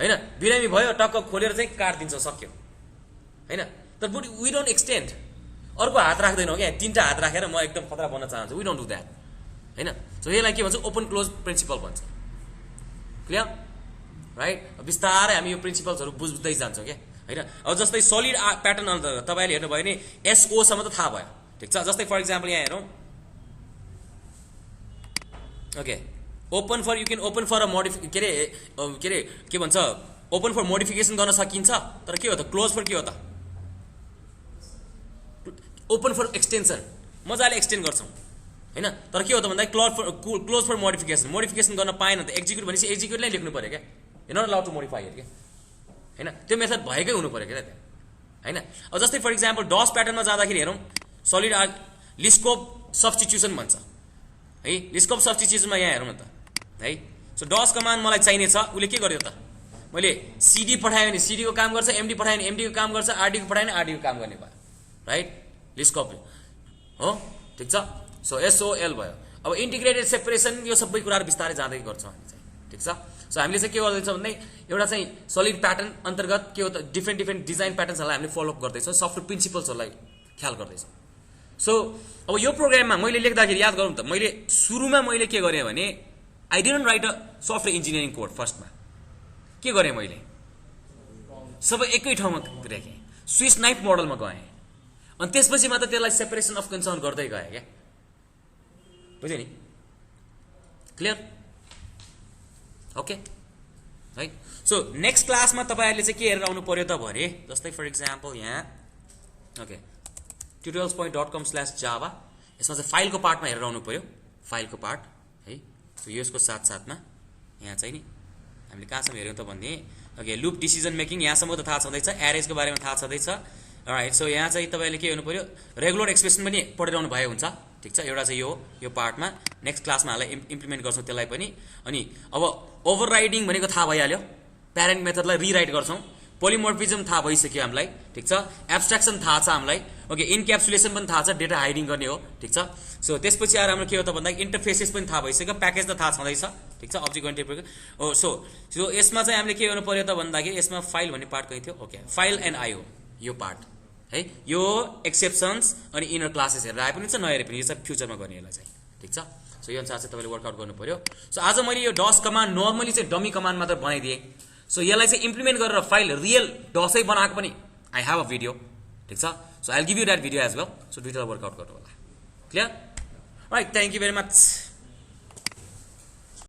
हैन बिरामी भयो टक्क खोलेर चाहिँ काट्दिन्छ सक्यो हैन तर वी डोन्ट एक्सटेन्ड अर्को हात राख्दैनौ क्या तीनटा हात राखेर म एकदम खतरा बन्न चाहन्छु वी डोन्ट डु द्याट हैन सो यसलाई के भन्छ ओपन क्लोज प्रिन्सिपल भन्छ क्लियर राइट बिस्तारै हामी यो प्रिन्सिपल्सहरू बुझ्दै जान्छौँ क्या हैन अब जस्तै सलिड प्याटर्न अन्तर्गत तपाईले हेर्नु भयो नि एसओ सम्म त थाहा भयो ठिक छ जस्तै फर इक्जाम्पल यहाँ हेरौँ okay open for you can open for a के भन्छ ओपन फर मोडिफिकेसन गर्न सकिन्छ तर के हो त क्लोज फर के हो त ओपन फर एक्सटेन्सन मजाले एक्सटेन्ड गर्छौँ हैन तर के हो त भन्दाखेरि क्लोज फर मोडिफिकेसन गर्न पाएन त एक्जिक्युट भनेपछि एक्जिक्युट नै लेख्नु पर्यो क्या you not allowed to modify it क्या हैन त्यो मेथड भएकै हुनु पर्यो क्या त्यहाँ हैन अब जस्तै फर इक्जाम्पल डस प्याटर्नमा जाँदाखेरि हेरौँ सलिड लिस्कोप सब्स्टिट्युसन भन्छ है लिस्कोप सब्स्टिट्युसनमा यहाँ हेरौँ न त है सो डस कमान्ड मलाई चाहिने छ उसले के गर्यो त मैले सिडी पठाएँ भने सिडीको काम गर्छ एमडी पठाएँ भने एमडीको काम गर्छ आरडीको पठाएँ भने आरडीको काम गर्ने भयो राइट लिस्कोप हो ठिक छ सो एसओएल भयो अब इन्टिग्रेटेड सेपरेसन यो सबै कुराहरू बिस्तारै जाँदै गर्छौँ हामी चाहिँ ठिक छ सो हामीले चाहिँ के गर्दैछौँ भन्दै एउटा चाहिँ सलिड प्याटर्न अन्तर्गत के हो त डिफ्रेन्ट डिजाइन प्याटर्न्सहरूलाई हामीले फलोअप गर्दैछौँ सफ्टवेयर प्रिन्सिपल्सहरूलाई ख्याल गर्दैछौँ सो अब यो प्रोग्राममा मैले लेख्दाखेरि याद गरौँ त मैले सुरुमा मैले के गरेँ भने I didn't right a software engineering code फर्स्टमा के गरेँ मैले सबै एकै ठाउँमा राखेँ स्विस नाइफ मोडलमा गएँ अनि त्यसपछि मात्र त्यसलाई सेपरेसन अफ कन्सर्न गर्दै गएँ क्या बुझ्यो नि क्लियर ओके है सो नेक्स्ट क्लासमा तपाईँहरूले चाहिँ के हेरेर आउनु पर्यो त भने जस्तै फर इक्जाम्पल यहाँ ओके tutorials.com/java यसमा चाहिँ फाइलको पार्टमा हेरेर आउनु पर्यो फाइलको पार्ट है सो यसको साथसाथमा यहाँ चाहिँ नि हामीले कहाँसम्म हेऱ्यौँ त भन्ने ओके लुप डिसिजन मेकिङ यहाँसम्म त थाहा छँदैछ एरेजको बारेमा थाहा छँदैछ राइट सो यहाँ चाहिँ तपाईँले के हेर्नु पर्यो रेगुलर एक्सप्रेसन पनि पढिरहनु भए हुन्छ ठिक छ एउटा चाहिँ यो पार्टमा नेक्स्ट क्लासमा हामीलाई इम्प्लिमेन्ट गर्छौँ त्यसलाई पनि अनि अब ओभरराइडिङ भनेको थाहा भइहाल्यो प्यारेन्ट मेथडलाई रिराइट गर्छौँ पोलिमोर्फिजम थाहा भइसक्यो हामीलाई ठिक छ एब्स्ट्राक्सन थाहा छ हामीलाई ओके इन्क्याप्सुलेसन पनि थाहा छ डेटा हाइडिङ गर्ने हो ठिक छ सो त्यसपछि आएर हाम्रो के हो त भन्दाखेरि इन्टरफेसेस पनि थाहा भइसक्यो प्याकेज त थाहा छँदैछ ठिक छ अब्जेक्ट ओरिएन्टेड सो यसमा चाहिँ हामीले के गर्नु पर्यो त भन्दाखेरि यसमा फाइल भन्ने पार्ट कहीँ थियो ओके फाइल एन्ड आइओ यो पार्ट है यो एक्सेप्सन्स अनि इनर क्लासेस हेरेर आए पनि छ नहेरे पनि यो चाहिँ फ्युचरमा गर्ने यसलाई चाहिँ ठिक छ सो यो अनुसार चाहिँ तपाईँले वर्कआउट गर्नु पर्यो सो आज मैले यो डस कमान्ड नर्मली चाहिँ डमी कमान्ड मात्र बनाइदिएँ सो यसलाई चाहिँ इम्प्लिमेन्ट गरेर फाइल रियल डसै बनाएको पनि आई हेभ अ भिडियो ठिक छ so I will give you that video as well so दुईवटा वर्कआउट गर्नु होला clear right thank you very much